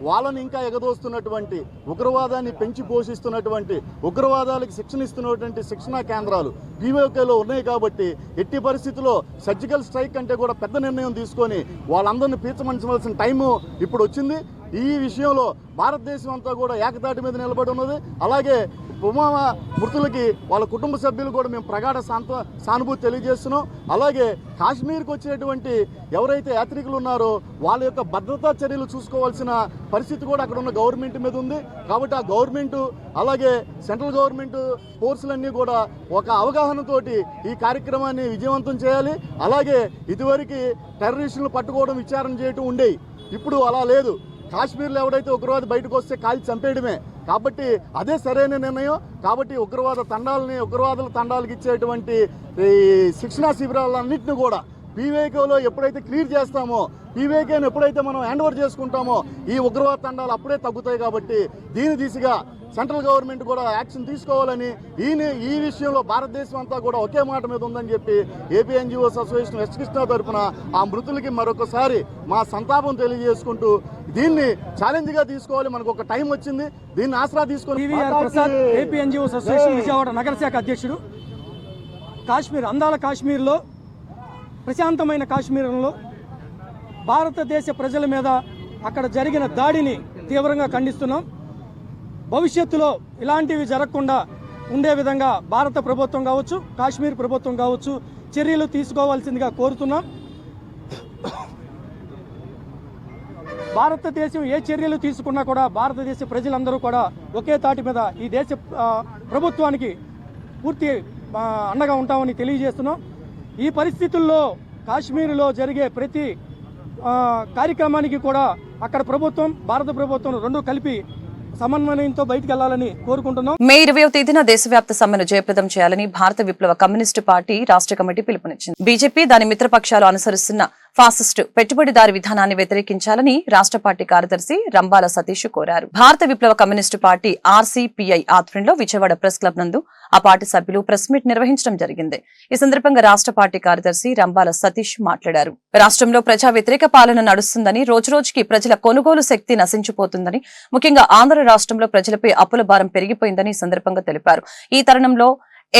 వాళ్ళని ఇంకా ఎగదోస్తున్నటువంటి, ఉగ్రవాదాన్ని పెంచి పోషిస్తున్నటువంటి, ఉగ్రవాదాలకు శిక్షణ ఇస్తున్నటువంటి శిక్షణా కేంద్రాలు పీఓకేలో ఉన్నాయి. కాబట్టి ఎట్టి పరిస్థితుల్లో సర్జికల్ స్ట్రైక్ కంటే కూడా పెద్ద నిర్ణయం తీసుకొని వాళ్ళందరినీ పీల్చమనవలసిన టైము ఇప్పుడు వచ్చింది. ఈ విషయంలో భారతదేశం అంతా కూడా ఏకతాటి మీద నిలబడి ఉన్నది. అలాగే పుల్వామా మృతులకి వాళ్ళ కుటుంబ సభ్యులు కూడా మేము ప్రగాఢ సానుభూతి తెలియజేస్తున్నాం. అలాగే కాశ్మీర్కి వచ్చేటువంటి ఎవరైతే యాత్రికులు ఉన్నారో వాళ్ళ యొక్క భద్రతా చర్యలు చూసుకోవాల్సిన పరిస్థితి కూడా అక్కడ ఉన్న గవర్నమెంట్ మీద ఉంది. కాబట్టి ఆ గవర్నమెంటు, అలాగే సెంట్రల్ గవర్నమెంట్ ఫోర్సులన్నీ కూడా ఒక అవగాహనతోటి ఈ కార్యక్రమాన్ని విజయవంతం చేయాలి. అలాగే ఇదివరకు టెర్రరిస్టులను పట్టుకోవడం, విచారణ చేయడం ఉండేవి. ఇప్పుడు అలా లేదు. కాశ్మీర్లో ఎవడైతే ఉగ్రవాది బయటకు వస్తే కాల్చి చంపేయడమే. కాబట్టి అదే సరైన నిర్ణయం. కాబట్టి ఉగ్రవాదుల తండాలకు ఇచ్చేటువంటి ఈ శిక్షణా శిబిరాలన్నింటినీ కూడా పీవేకేలో ఎప్పుడైతే క్లియర్ చేస్తామో, పీవేకేను ఎప్పుడైతే మనం హ్యాండ్ ఓవర్ చేసుకుంటామో ఈ ఉగ్రవాద తండాలు అప్పుడే తగ్గుతాయి. కాబట్టి దీని దిశగా సెంట్రల్ గవర్నమెంట్ కూడా యాక్షన్ తీసుకోవాలని, ఈ విషయంలో భారతదేశం అంతా కూడా ఒకే మాట మీద ఉందని చెప్పి AP NGOs association west Krishna తరఫున ఆ మృతులకి మరొకసారి మా సంతాపం తెలియజేసుకుంటూ దీన్ని ఛాలెంజ్గా తీసుకోవాలి. మనకు ఒక టైం వచ్చింది, దీన్ని ఆసరా తీసుకొని. ఏపీ ఎన్జిఓస్ అసోసియేషన్ విజయవాడ నగర శాఖ అధ్యక్షుడు. కాశ్మీర్, అందాల కాశ్మీర్లో, ప్రశాంతమైన కాశ్మీరంలో భారతదేశ ప్రజల మీద అక్కడ జరిగిన దాడిని తీవ్రంగా ఖండిస్తున్నాం. భవిష్యత్తులో ఇలాంటివి జరగకుండా ఉండే విధంగా భారత ప్రభుత్వం కావచ్చు, కాశ్మీర్ ప్రభుత్వం కావచ్చు చర్యలు తీసుకోవాల్సిందిగా కోరుతున్నాం. భారతదేశం ఏ చర్యలు తీసుకున్నా కూడా భారతదేశ ప్రజలందరూ కూడా ఒకే తాటి మీద ఈ దేశ ప్రభుత్వానికి పూర్తి అండగా ఉంటామని తెలియజేస్తున్నాం. ఈ పరిస్థితుల్లో కాశ్మీర్లో జరిగే ప్రతి కార్యక్రమానికి కూడా అక్కడ ప్రభుత్వం, భారత ప్రభుత్వం రెండు కలిపి సమన్వయంతో బయటికి వెళ్లాలని కోరుకుంటున్నాం. మే 20వ తేదీన దేశవ్యాప్త సమ్మెను జయప్రదం చేయాలని భారత విప్లవ కమ్యూనిస్టు పార్టీ రాష్ట్ర కమిటీ పిలుపునిచ్చింది. బీజేపీ దాని మిత్రపక్షాలు అనుసరిస్తున్న ఫాసిస్టు పెట్టుబడిదారి విధానాన్ని వ్యతిరేకించాలని రాష్ట్ర పార్టీ కార్యదర్శి రంబాల సతీష్ కోరారు. భారత విప్లవ కమ్యూనిస్టు పార్టీ ఆర్సీపీఐ ఆధ్వర్యంలో విజయవాడ ప్రెస్ క్లబ్ నందు ఆ పార్టీ సభ్యులు ప్రెస్ మీట్ నిర్వహించడం జరిగింది. ఈ సందర్భంగా రాష్ట్ర పార్టీ కార్యదర్శి రంబాల సతీష్ మాట్లాడారు. రాష్ట్రంలో ప్రజా వ్యతిరేక పాలన నడుస్తుందని, రోజురోజుకి ప్రజల కొనుగోలు శక్తి నశించిపోతుందని, ముఖ్యంగా ఆంధ్ర రాష్ట్రంలో ప్రజలపై అప్పుల భారం పెరిగిపోయిందని ఈ సందర్భంగా తెలిపారు. ఈ తరుణంలో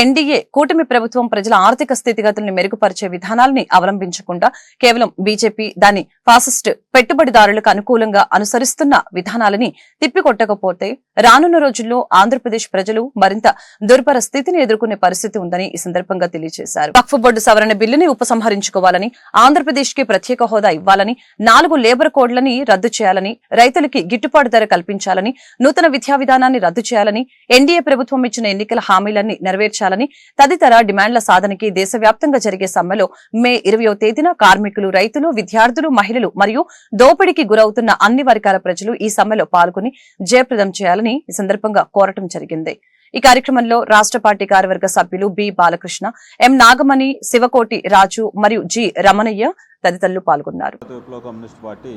ఎన్డీఏ కూటమి ప్రభుత్వం ప్రజల ఆర్థిక స్థితిగతుల్ని మెరుగుపరిచే విధానాలని అవలంబించకుండా కేవలం బీజేపీ దాని ఫాసిస్ట్ పెట్టుబడిదారులకు అనుకూలంగా అనుసరిస్తున్న విధానాలని తిప్పికొట్టకపోతే రానున్న రోజుల్లో ఆంధ్రప్రదేశ్ ప్రజలు మరింత దుర్భర స్థితిని ఎదుర్కొనే పరిస్థితి ఉందని ఈ సందర్భంగా తెలియజేశారు. వక్ఫ్ బోర్డు సవరణ బిల్లుని ఉపసంహరించుకోవాలని, ఆంధ్రప్రదేశ్ కి ప్రత్యేక హోదా ఇవ్వాలని, 4 లేబర్ కోడ్లని రద్దు చేయాలని, రైతులకి గిట్టుబాటు ధర కల్పించాలని, నూతన విద్యా విధానాన్ని రద్దు చేయాలని, ఎన్డీఏ ప్రభుత్వం ఇచ్చిన ఎన్నికల హామీలన్నీ నెరవేర్చాలని తదితర డిమాండ్ల సాధనకి దేశవ్యాప్తంగా జరిగే సమ్మెలో మే 20వ తేదీన కార్మికులు, రైతులు, విద్యార్థులు, మహిళలు మరియు దోపిడీకి గురవుతున్న అన్ని వర్గాల ప్రజలు ఈ సమ్మెలో పాల్గొని జయప్రదం చేయాలని ఈ సందర్భంగా కోరటం జరిగింది. ఈ కార్యక్రమంలో రాష్ట్ర పార్టీ కార్యవర్గ సభ్యులు బి బాలకృష్ణ, ఎం నాగమణి, శివకోటి రాజు మరియు జి రమణయ్య తదితరులు పాల్గొన్నారు. విప్లవ కమ్యూనిస్ట్ పార్టీ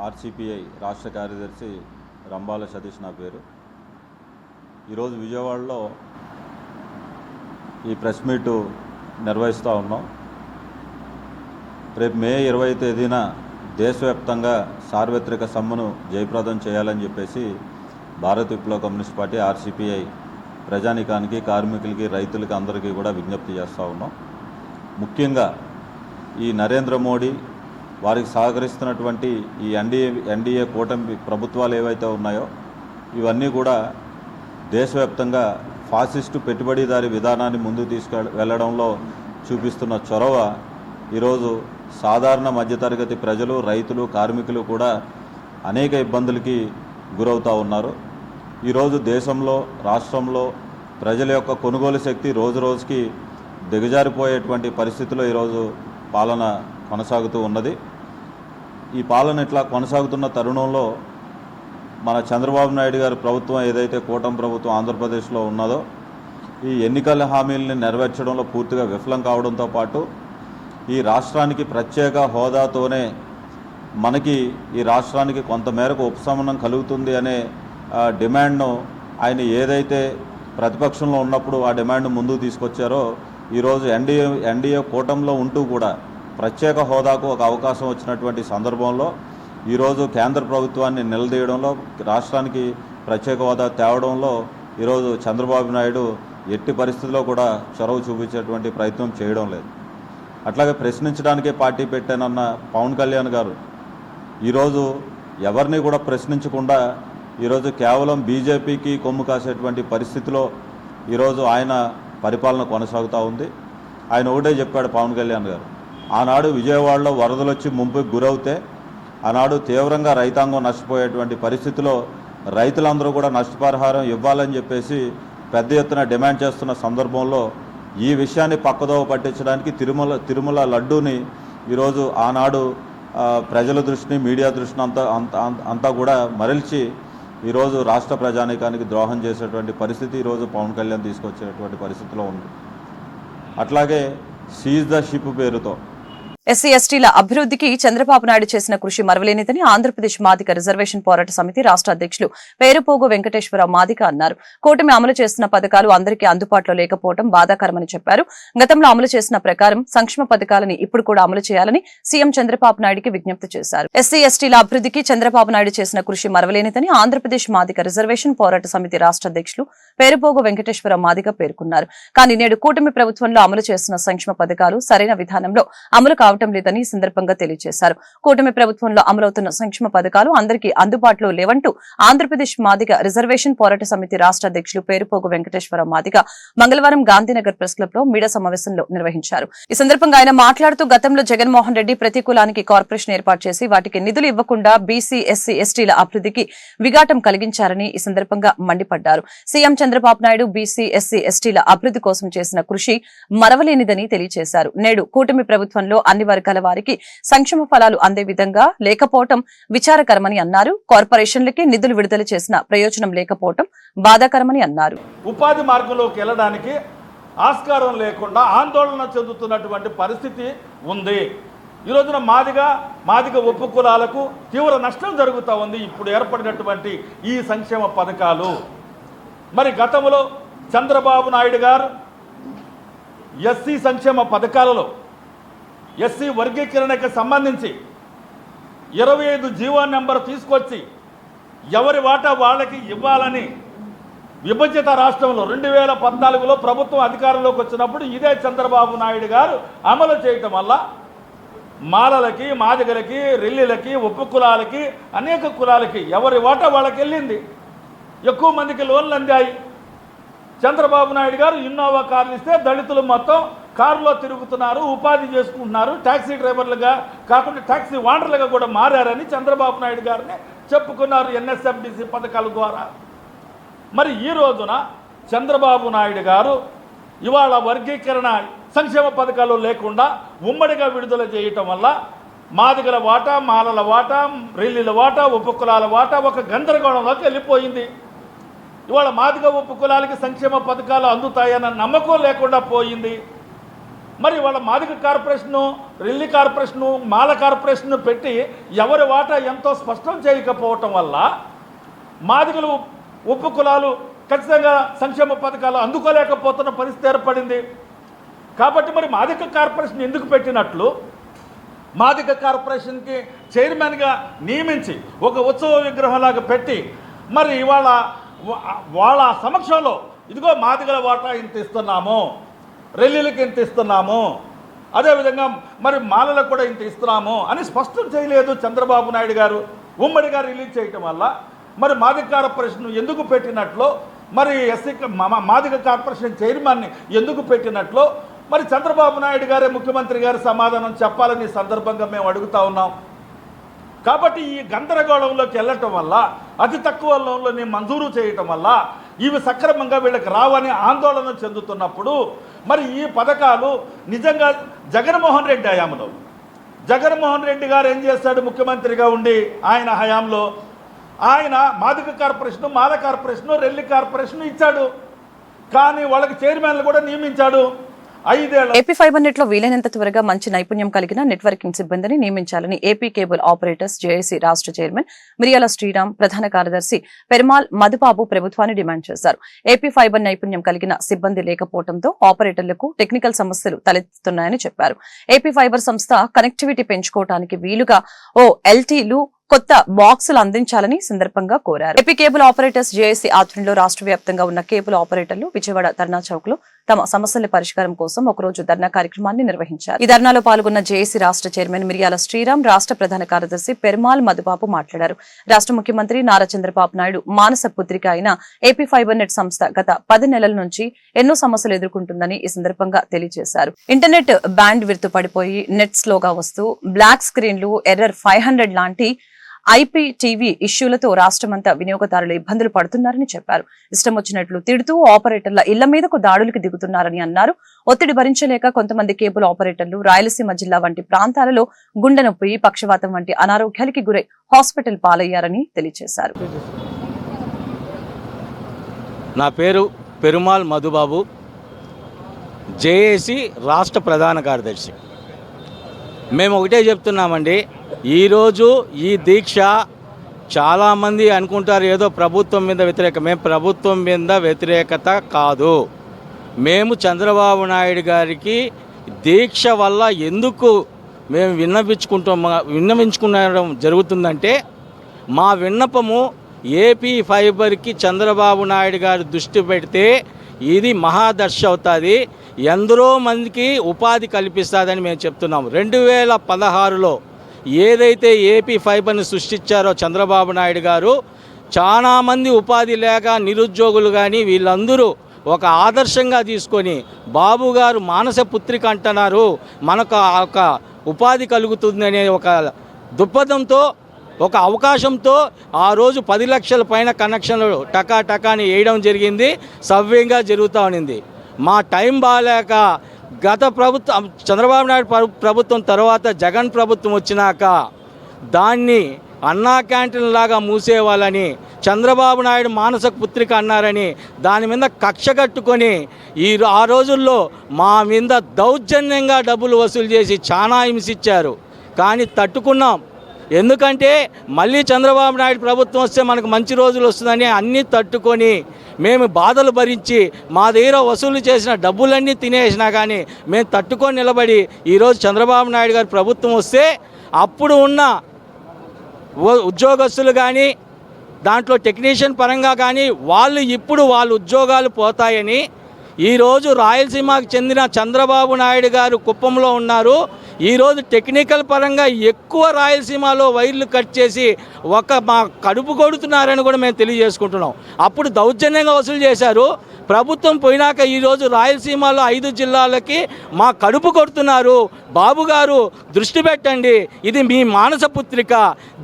ఆర్సీపీఐ రాష్ట్ర కార్యదర్శి రంబాల సతీష్ నా పేరు. ఈరోజు విజయవాడలో ఈ ప్రెస్ మీటు నిర్వహిస్తూ ఉన్నాం. రేపు మే 20వ తేదీన దేశవ్యాప్తంగా సార్వత్రిక సమ్మెను జయప్రదం చేయాలని చెప్పేసి భారత విప్లవ కమ్యూనిస్ట్ పార్టీ ఆర్సీపీఐ ప్రజానికానికి, కార్మికులకి, రైతులకి అందరికీ కూడా విజ్ఞప్తి చేస్తూ ఉన్నాం. ముఖ్యంగా ఈ నరేంద్ర మోడీ వారికి సహకరిస్తున్నటువంటి ఈ ఎన్డీఏ కూటమి ప్రభుత్వాలు ఏవైతే ఉన్నాయో ఇవన్నీ కూడా దేశవ్యాప్తంగా ఫాసిస్టు పెట్టుబడిదారి విధానాన్ని ముందుకు వెళ్ళడంలో చూపిస్తున్న చొరవ ఈరోజు సాధారణ మధ్యతరగతి ప్రజలు, రైతులు, కార్మికులు కూడా అనేక ఇబ్బందులకి గురవుతూ ఉన్నారు. ఈరోజు దేశంలో, రాష్ట్రంలో ప్రజల యొక్క కొనుగోలు శక్తి రోజురోజుకి దిగజారిపోయేటువంటి పరిస్థితిలో ఈరోజు పాలన కొనసాగుతూ ఉన్నది. ఈ పాలన ఇట్లా కొనసాగుతున్న తరుణంలో మన చంద్రబాబు నాయుడు గారి ప్రభుత్వం ఏదైతే కూటమి ప్రభుత్వం ఆంధ్రప్రదేశ్లో ఉన్నదో ఈ ఎన్నికల హామీలని నెరవేర్చడంలో పూర్తిగా విఫలం కావడంతో పాటు ఈ రాష్ట్రానికి ప్రత్యేక హోదాతోనే మనకి ఈ రాష్ట్రానికి కొంతమేరకు ఉపశమనం కలుగుతుంది అనే డిమాండ్ను ఆయన ఏదైతే ప్రతిపక్షంలో ఉన్నప్పుడు ఆ డిమాండ్ను ముందుకు తీసుకొచ్చారో ఈరోజు ఎన్డీఏ కూటమిలో ఉంటూ కూడా ప్రత్యేక హోదాకు ఒక అవకాశం వచ్చినటువంటి సందర్భంలో ఈరోజు కేంద్ర ప్రభుత్వాన్ని నిలదీయడంలో, రాష్ట్రానికి ప్రత్యేక హోదా తేవడంలో ఈరోజు చంద్రబాబు నాయుడు ఎట్టి పరిస్థితుల్లో కూడా చొరవ చూపించేటువంటి ప్రయత్నం చేయడం లేదు. అట్లాగే ప్రశ్నించడానికే పార్టీ పెట్టానన్న పవన్ కళ్యాణ్ గారు ఈరోజు ఎవరిని కూడా ప్రశ్నించకుండా ఈరోజు కేవలం బీజేపీకి కొమ్ము కాసేటువంటి పరిస్థితిలో ఈరోజు ఆయన పరిపాలన కొనసాగుతూ ఉంది. ఆయన ఒకటే చెప్పాడు పవన్ కళ్యాణ్ గారు, ఆనాడు విజయవాడలో వరదలు వచ్చి ముంపుకు గురవుతే ఆనాడు తీవ్రంగా రైతాంగం నష్టపోయేటువంటి పరిస్థితిలో రైతులందరూ కూడా నష్టపరిహారం ఇవ్వాలని చెప్పేసి పెద్ద ఎత్తున డిమాండ్ చేస్తున్న సందర్భంలో ఈ విషయాన్ని పక్కదోవ పట్టించడానికి తిరుమల లడ్డూని ఈరోజు ఆనాడు ప్రజల దృష్టిని, మీడియా దృష్టిని అంతా కూడా మరల్చి ఈరోజు రాష్ట్ర ప్రజానీకానికి ద్రోహం చేసేటువంటి పరిస్థితి ఈరోజు పవన్ కళ్యాణ్ తీసుకొచ్చేటువంటి పరిస్థితిలో ఉంది. అట్లాగే సీజ్ ద షిప్ పేరుతో ఎస్సీ ఎస్టీల అభివృద్ధికి చంద్రబాబు నాయుడు చేసిన కృషి మరవలేనిదని ఆంధ్రప్రదేశ్ మాదిక రిజర్వేషన్ పోరాట సమితి రాష్ట్ర అధ్యక్షులు పేరుపోగు వెంకటేశ్వరరావు మాదిక అన్నారు. కూటమి అమలు చేస్తున్న పథకాలు అందరికీ అందుబాటులో లేకపోవడం బాధాకరమని చెప్పారు. గతంలో అమలు చేసిన ప్రకారం సంక్షేమ పథకాలని ఇప్పుడు కూడా అమలు చేయాలని సీఎం చంద్రబాబు నాయుడికి విజ్ఞప్తి చేశారు. ఎస్సీ ఎస్టీల అభివృద్ధికి చంద్రబాబు నాయుడు చేసిన కృషి మరవలేనిదని ఆంధ్రప్రదేశ్ మాదిక రిజర్వేషన్ పోరాట సమితి రాష్ట్ర అధ్యక్షులు పేరుపోగు వెంకటేశ్వరరావు మాదిక పేర్కొన్నారు. కానీ నేడు కూటమి ప్రభుత్వంలో అమలు చేస్తున్న సంక్షేమ పథకాలు సరైన విధానంలో అమలు కావటం లేదని ఈ సందర్భంగా తెలియజేశారు. కూటమి ప్రభుత్వంలో అమలవుతున్న సంక్షేమ పథకాలు అందరికీ అందుబాటులో లేవంటూ ఆంధ్రప్రదేశ్ మాదిగ రిజర్వేషన్ పోరాట సమితి రాష్ట్ర అధ్యక్షులు పేరుపోగు వెంకటేశ్వరరావు మాదిగ మంగళవారం గాంధీనగర్ ప్రెస్ క్లబ్ లో మీడియా సమావేశంలో నిర్వహించారు. ఈ సందర్భంగా ఆయన మాట్లాడుతూ గతంలో జగన్మోహన్ రెడ్డి ప్రతి కులానికి కార్పొరేషన్ ఏర్పాటు చేసి వాటికి నిధులు ఇవ్వకుండా బీసీ, ఎస్సీ, ఎస్టీల అభివృద్ధికి విఘాటం కలిగించారని ఈ సందర్భంగా మండిపడ్డారు. CM Chandrababu Naidu BC, SC, ఎస్టీల అభివృద్ధి కోసం చేసిన కృషి మరవలేనిదని తెలియజేశారు. నేడు కూటమి ప్రభుత్వంలో అన్ని వర్గాల వారికి సంక్షేమ ఫలాలు అందే విధంగా లేకపోవటం విచారకరమని అన్నారు. కార్పొరేషన్లకి నిధులు విడుదల చేసిన ప్రయోజనం లేకపోవటం బాధాకరమని అన్నారు. ఉపాధి మార్గంలోకి వెళ్ళడానికి ఆస్కారం లేకుండా ఆందోళన చెందుతున్నటువంటి పరిస్థితి ఉంది. ఈ రోజున మాదిగ ఉప కులాలకు తీవ్ర నష్టం జరుగుతూ ఉంది. ఇప్పుడు ఏర్పడినటువంటి ఈ సంక్షేమ పథకాలు మరి గతంలో చంద్రబాబు నాయుడు గారు ఎస్సీ సంక్షేమ పథకాలలో ఎస్సీ వర్గీకరణకు సంబంధించి 25 జీవో నెంబర్ తీసుకొచ్చి ఎవరి వాటా వాళ్ళకి ఇవ్వాలని విభజిత రాష్ట్రంలో 2014లో ప్రభుత్వం అధికారంలోకి వచ్చినప్పుడు ఇదే చంద్రబాబు నాయుడు గారు అమలు చేయటం వల్ల మాలలకి, మాదిగలకి, రెల్లిలకి, ఉప కులాలకి, అనేక కులాలకి ఎవరి వాటా వాళ్ళకి వెళ్ళింది. ఎక్కువ మందికి లోన్లు అందాయి. చంద్రబాబు నాయుడు గారు ఇన్నోవా కార్లు ఇస్తే దళితులు మొత్తం కారులో తిరుగుతున్నారు, ఉపాధి చేసుకుంటున్నారు, ట్యాక్సీ డ్రైవర్లుగా కాకుండా ట్యాక్సీ ఓనర్లుగా కూడా మారారని చంద్రబాబు నాయుడు గారిని చెప్పుకున్నారు ఎన్ఎస్ఎఫ్డిసి పథకాల ద్వారా. మరి ఈ రోజున చంద్రబాబు నాయుడు గారు ఇవాళ వర్గీకరణ సంక్షేమ పథకాలు లేకుండా ఉమ్మడిగా విడుదల చేయటం వల్ల మాదిగల వాటా, మాలల వాటా, రెల్లిల వాటా, ఉప కులాల వాటా ఒక గందరగోళంలోకి వెళ్ళిపోయింది. ఇవాళ మాదిగ ఉప కులాలకి సంక్షేమ పథకాలు అందుతాయన్న నమ్మకం లేకుండా పోయింది. మరి వాళ్ళ మాదిగ కార్పొరేషను, రెల్లి కార్పొరేషను, మాల కార్పొరేషన్ను పెట్టి ఎవరి వాటా ఎంతో స్పష్టం చేయకపోవటం వల్ల మాదిగలు ఉప కులాలు ఖచ్చితంగా సంక్షేమ పథకాలు అందుకోలేకపోతున్న పరిస్థితి ఏర్పడింది. కాబట్టి మరి మాదిగ కార్పొరేషన్ ఎందుకు పెట్టినట్లు మాదిగ కార్పొరేషన్కి చైర్మన్గా నియమించి ఒక ఉత్సవ విగ్రహంలాగా పెట్టి మరి ఇవాళ వాళ్ళ సమక్షంలో ఇదిగో మాదిగల వాటా ఇంత ఇస్తున్నాము, రెల్లీలకి ఇంత ఇస్తున్నాము, అదేవిధంగా మరి మాలలకు కూడా ఇంత ఇస్తున్నాము అని స్పష్టం చేయలేదు చంద్రబాబు నాయుడు గారు. ఉమ్మడిగా రిలీజ్ చేయటం వల్ల మరి మాదిగ కార్పొరేషన్ ఎందుకు పెట్టినట్లు, మరి ఎస్సీ మాదిగ కార్పొరేషన్ చైర్మన్ని ఎందుకు పెట్టినట్లు మరి చంద్రబాబు నాయుడు గారే ముఖ్యమంత్రి గారు సమాధానం చెప్పాలని సందర్భంగా మేము అడుగుతా ఉన్నాం. కాబట్టి ఈ గందరగోళంలోకి వెళ్ళటం వల్ల అతి తక్కువ లోన్లని మంజూరు చేయటం వల్ల ఇవి సక్రమంగా వీళ్ళకి రావని ఆందోళన చెందుతున్నప్పుడు మరి ఈ పథకాలు నిజంగా జగన్మోహన్ రెడ్డి హయాంలో జగన్మోహన్ రెడ్డి గారు ఏం చేశాడు? ముఖ్యమంత్రిగా ఉండి ఆయన హయాంలో ఆయన మాదిగ కార్పొరేషను, మాల కార్పొరేషను, రెల్లి కార్పొరేషను ఇచ్చాడు. కానీ వాళ్ళకి చైర్మన్లు కూడా నియమించాడు. ఏపీ ఫైబర్ నెట్ లో వీలైనంత త్వరగా మంచి నైపుణ్యం కలిగిన నెట్వర్కింగ్ సిబ్బందిని నియమించాలని ఏపీ కేబుల్ ఆపరేటర్స్ జేఏసీ రాష్ట్ర చైర్మన్ మిరియాల శ్రీరామ్, ప్రధాన కార్యదర్శి పెరుమాల్ మధుబాబు ప్రభుత్వాన్ని డిమాండ్ చేశారు. ఏపీ ఫైబర్ నైపుణ్యం కలిగిన సిబ్బంది లేకపోవడంతో ఆపరేటర్లకు టెక్నికల్ సమస్యలు తలెత్తుతున్నాయని చెప్పారు. ఏపీ ఫైబర్ సంస్థ కనెక్టివిటీ పెంచుకోవడానికి వీలుగా ఎల్టీలు కొత్త బాక్సులు అందించాలని సందర్భంగా కోరారు. ఏపీ కేబుల్ ఆపరేటర్స్ జేఏసీ ఆధ్వర్యంలో రాష్ట్ర వ్యాప్తంగా ఉన్న కేబుల్ ఆపరేటర్లు విజయవాడ ధర్నా చౌక్ లో తమ సమస్యల పరిష్కారం కోసం ఒకరోజు ధర్నా కార్యక్రమాన్ని నిర్వహించారు. ఈ ధర్నాలో పాల్గొన్న జేఏసీ రాష్ట్ర చైర్మన్ మిరియాల శ్రీరామ్, రాష్ట్ర ప్రధాన కార్యదర్శి పెరుమాల్ మధుబాబు మాట్లాడారు. రాష్ట్ర ముఖ్యమంత్రి నారా చంద్రబాబు నాయుడు మానస పుత్రిక అయిన ఏపీ ఫైబర్ నెట్ సంస్థ గత 10 నెలల నుంచి ఎన్నో సమస్యలు ఎదుర్కొంటుందని ఈ సందర్భంగా తెలియజేశారు. ఇంటర్నెట్ బ్యాండ్ విడ్త్ పడిపోయి నెట్ స్లోగా వస్తూ బ్లాక్ స్క్రీన్లు, ఎర్రర్ 500 లాంటి ఐపీటీవీ ఇష్యూలతో రాష్ట్రమంతా వినియోగదారులు ఇబ్బందులు పడుతున్నారని చెప్పారు. ఇష్టం వచ్చినట్లు తిడుతూ ఆపరేటర్ల ఇళ్ల మీదకు దాడులకు దిగుతున్నారని అన్నారు. ఒత్తిడి భరించలేక కొంతమంది కేబుల్ ఆపరేటర్లు రాయలసీమ జిల్లా వంటి ప్రాంతాలలో గుండె నొప్పి, పక్షవాతం వంటి అనారోగ్యాలకి గురై హాస్పిటల్ పాలయ్యారని తెలియజేశారు. నా పేరు పెరుమాల్ మధుబాబు, జేఏసీ రాష్ట్ర ప్రధాన కార్యదర్శి. మేము ఒకటే చెప్తున్నామండి, ఈరోజు ఈ దీక్ష చాలామంది అనుకుంటారు ఏదో ప్రభుత్వం మీద వ్యతిరేకం. మేము ప్రభుత్వం మీద వ్యతిరేకత కాదు. మేము చంద్రబాబు నాయుడు గారికి దీక్ష వల్ల ఎందుకు మేము విన్నవించుకునడం జరుగుతుందంటే, మా విన్నపము ఏపీ ఫైబర్కి చంద్రబాబు నాయుడు గారు దృష్టి పెడితే ఇది మహాదర్శ అవుతుంది. ఎందరో మందికి ఉపాధి కల్పిస్తుందని మేము చెప్తున్నాము. 2016లో ఏదైతే ఏపీ ఫైబర్ని సృష్టించారో చంద్రబాబు నాయుడు గారు, చాలామంది ఉపాధి లేక నిరుద్యోగులు కానీ వీళ్ళందరూ ఒక ఆదర్శంగా తీసుకొని బాబు గారు మానస పుత్రిక అంటున్నారు, మనకు ఒక ఉపాధి కలుగుతుందనే ఒక దృక్పథంతో, ఒక అవకాశంతో ఆ రోజు 10 లక్షల పైన కనెక్షన్లు టకాని వేయడం జరిగింది. సవ్యంగా జరుగుతూ ఉన్నింది. మా టైం బాగాలేక గత ప్రభుత్వం చంద్రబాబు నాయుడు ప్రభుత్వం తర్వాత జగన్ ప్రభుత్వం వచ్చినాక దాన్ని అన్నా క్యాంటీన్ లాగా మూసేవాళ్ళని, చంద్రబాబు నాయుడు మానస పుత్రిక అన్నారని దాని మీద కక్ష కట్టుకొని ఆ రోజుల్లో మా మీద దౌర్జన్యంగా డబ్బులు వసూలు చేసి చాలా హింసించారు. కానీ తట్టుకున్నాం. ఎందుకంటే మళ్ళీ చంద్రబాబు నాయుడు ప్రభుత్వం వస్తే మనకు మంచి రోజులు వస్తుందని అన్నీ తట్టుకొని మేము బాధలు భరించి మా దగ్గర వసూలు చేసిన డబ్బులన్నీ తినేసినా కానీ మేము తట్టుకొని నిలబడి ఈరోజు చంద్రబాబు నాయుడు గారి ప్రభుత్వం వస్తే అప్పుడు ఉన్న ఉద్యోగస్తులు కానీ దాంట్లో టెక్నీషియన్ పరంగా కానీ ఇప్పుడు వాళ్ళ ఉద్యోగాలు పోతాయని ఈరోజు రాయలసీమకు చెందిన చంద్రబాబు నాయుడు గారు కుప్పంలో ఉన్నారు. ఈరోజు టెక్నికల్ పరంగా ఎక్కువ రాయలసీమలో వైర్లు కట్ చేసి మా కడుపు కొడుతున్నారని కూడా మేము తెలియజేసుకుంటున్నాం. అప్పుడు దౌర్జన్యంగా వసూలు చేశారు. ప్రభుత్వం పోయినాక ఈరోజు రాయలసీమలో 5 జిల్లాలకి మా కడుపు కొడుతున్నారు. బాబు గారు దృష్టి పెట్టండి, ఇది మీ మానస పుత్రిక.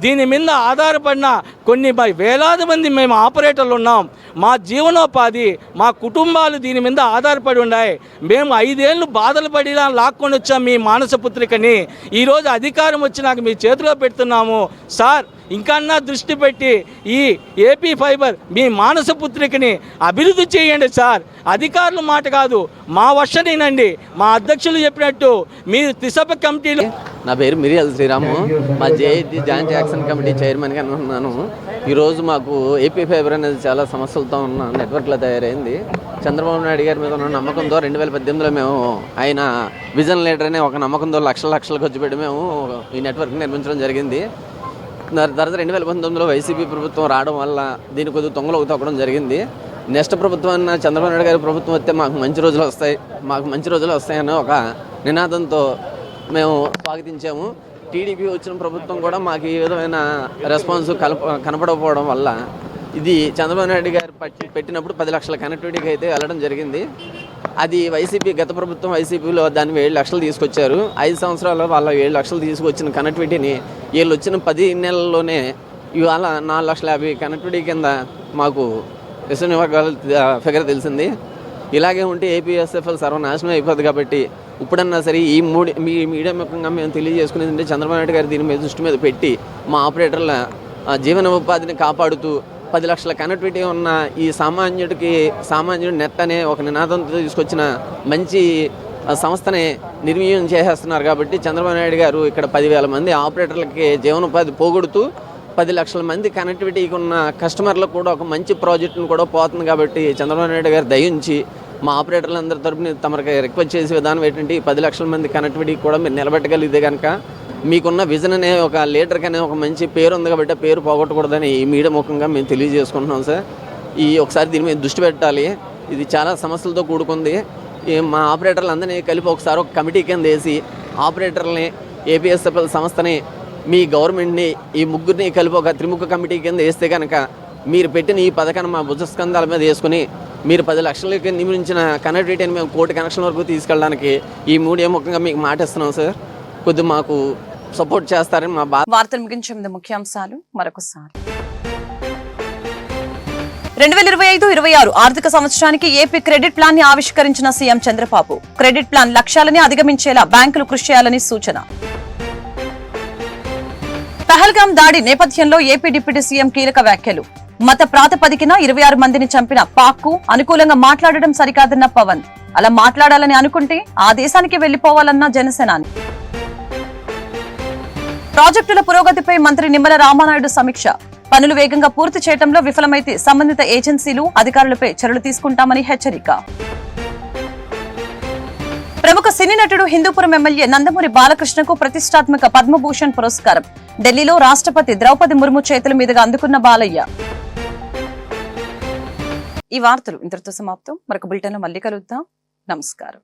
దీని మీద ఆధారపడిన కొన్ని వేలాది మంది మేము ఆపరేటర్లు ఉన్నాం. మా జీవనోపాధి, మా కుటుంబాలు దీని మీద ఆధారపడి ఉన్నాయి. మేము 5 ఏళ్ళు బాధలు పడిలా లాక్కొని వచ్చాం మీ మానస పుత్రికని. ఈరోజు అధికారం వచ్చి నాకు మీ చేతిలో పెడుతున్నాము సార్. ఇంకన్నా దృష్టి పెట్టి ఈ ఏపీ ఫైబర్ మీ మానస పుత్రికని అభివృద్ధి చేయండి సార్. అధికారుల మాట కాదు, మా వర్షనేనండి. మా అధ్యక్షులు చెప్పినట్టు మీరు తిసప కమిటీలో. నా పేరు మిరియాల శ్రీరాము, మా జేఐటీ జాయింట్ యాక్షన్ కమిటీ చైర్మన్గా ఉన్నాను. ఈరోజు మాకు ఏపీ ఫైబర్ అనేది చాలా సమస్యలతో ఉన్న నెట్వర్క్లో తయారైంది. చంద్రబాబు నాయుడు గారి మీద ఉన్న నమ్మకంతో 2018లో మేము ఆయన విజన్ లీడర్ అనే ఒక నమ్మకంతో లక్షలు ఖర్చు పెట్టి మేము ఈ నెట్వర్క్ నిర్మించడం జరిగింది. తర్వాత 2019లో వైసీపీ ప్రభుత్వం రావడం వల్ల దీని కొద్దిగా తొంగలు తొక్కడం జరిగింది. నెక్స్ట్ ప్రభుత్వం అన్న చంద్రబాబు నాయుడు గారి ప్రభుత్వం వస్తే మాకు మంచి రోజులు వస్తాయని ఒక నినాదంతో మేము స్వాగతించాము. టీడీపీ వచ్చిన ప్రభుత్వం కూడా మాకు ఈ విధమైన రెస్పాన్స్ కనపడకపోవడం వల్ల ఇది చంద్రబాబు నాయుడు గారు పెట్టినప్పుడు 10 లక్షల కనెక్టివిటీకి అయితే వెళ్ళడం జరిగింది. అది గత ప్రభుత్వం వైసీపీలో దాన్ని 7 లక్షలు తీసుకొచ్చారు. 5 సంవత్సరాల్లో వాళ్ళ 7 లక్షలు తీసుకొచ్చిన కనెక్టివిటీని వీళ్ళు వచ్చిన 10 నెలల్లోనే ఇవాళ 4,50,000 కనెక్టివిటీ కింద మాకు విశ్వనివర్గాల ఫిగర్ తెలిసింది. ఇలాగే ఉంటే ఏపీఎస్ఎఫ్ఎల్ సర్వనాశనం అయిపోతుంది. కాబట్టి ఇప్పుడన్నా సరే మీ మీడియా ముఖంగా మేము తెలియజేసుకునేది అంటే చంద్రబాబు నాయుడు గారు దీని మీద దృష్టి మీద పెట్టి మా ఆపరేటర్ల జీవన ఉపాధిని కాపాడుతూ 10 లక్షల కనెక్టివిటీ ఉన్న ఈ సామాన్యుడు నెట్ అనే ఒక నినాదంతో తీసుకొచ్చిన మంచి సంస్థని నిర్వీర్యం చేసేస్తున్నారు. కాబట్టి చంద్రబాబు నాయుడు గారు ఇక్కడ 10,000 మంది ఆపరేటర్లకి జీవనోపాధి పోగొడుతూ 10 లక్షల మంది కనెక్టివిటీకి ఉన్న కస్టమర్లకు కూడా ఒక మంచి ప్రాజెక్టును కూడా పోతుంది. కాబట్టి చంద్రబాబు నాయుడు గారు దయించి మా ఆపరేటర్లందరి తరపున తమకి రిక్వెస్ట్ చేసే విధానం ఏంటంటే 10 లక్షల మంది కనెక్టివిటీకి కూడా మీరు నిలబెట్టగలిగితే కనుక మీకున్న విజన్ అనే ఒక లీడర్కి అనే ఒక మంచి పేరు ఉంది. కాబట్టి ఆ పేరు పోగొట్టకూడదని ఈ మీడియా ముఖంగా మేము తెలియజేసుకుంటున్నాం సార్. ఒకసారి దీని మీద దృష్టి పెట్టాలి. ఇది చాలా సమస్యలతో కూడుకుంది. మా ఆపరేటర్లు అందరినీ కలిపి ఒకసారి ఒక కమిటీ కింద వేసి ఆపరేటర్లని, ఏపీఎస్ఎఫ్ఎల్ సంస్థని, మీ గవర్నమెంట్ని, ఈ ముగ్గురిని కలిపి ఒక త్రిముఖ కమిటీ కింద వేస్తే కనుక మీరు పెట్టిన ఈ పథకాన్ని మా భుజస్కంధాల మీద వేసుకుని మీరు 10 లక్షలకి నిర్మించిన కనెక్టివిటీని మేము 1 కోటి కనెక్షన్ వరకు తీసుకెళ్ళడానికి ఈ మీడియా ముఖంగా మీకు మాట ఇస్తున్నాం సార్. కొద్దిగా మాకు సపోర్ట్ చేస్తారని మా బాధ. వార్తలు ముగించే ముందు ముఖ్యాంశాలు మరొకసారి. 2025-26 ఆర్థిక సంవత్సరానికి ఏపీ క్రెడిట్ ప్లాన్ ని ఆవిష్కరించిన సీఎం చంద్రబాబు. క్రెడిట్ ప్లాన్ లక్ష్యాలని అధిగమించేలా బ్యాంకులు కృషి చేయాలని సూచన. పహల్గాం దాడి నేపథ్యంలో ఏపీ డిప్యూటీ సీఎం కీలక వ్యాఖ్యలు. మత ప్రాతిపదికన 26 మందిని చంపిన పాక్ కు అనుకూలంగా మాట్లాడడం సరికాదన్న పవన్. అలా మాట్లాడాలని అనుకుంటే ఆ దేశానికి వెళ్లిపోవాలన్న జనసేనాని. ప్రాజెక్టుల పురోగతిపై మంత్రి నిమ్మల రామానాయుడు సమీక్ష. పనులు వేగంగా పూర్తి చేయడంలో విఫలమైతే సంబంధిత ఏజెన్సీలు, అధికారులపై చర్యలు తీసుకుంటామని హెచ్చరిక. ప్రముఖ సినీ నటుడు హిందూపురం ఎమ్మెల్యే నందమూరి బాలకృష్ణకు ప్రతిష్టాత్మక పద్మభూషణ్ పురస్కారం. ఢిల్లీలో రాష్ట్రపతి ద్రౌపది ముర్ము చేతుల మీదుగా అందుకున్న బాలయ్య. ఈ వార్తలు ఇంతటితో సమాప్తం. మరొక బులెటిన్లో మళ్ళీ కలుద్దాం. నమస్కారం.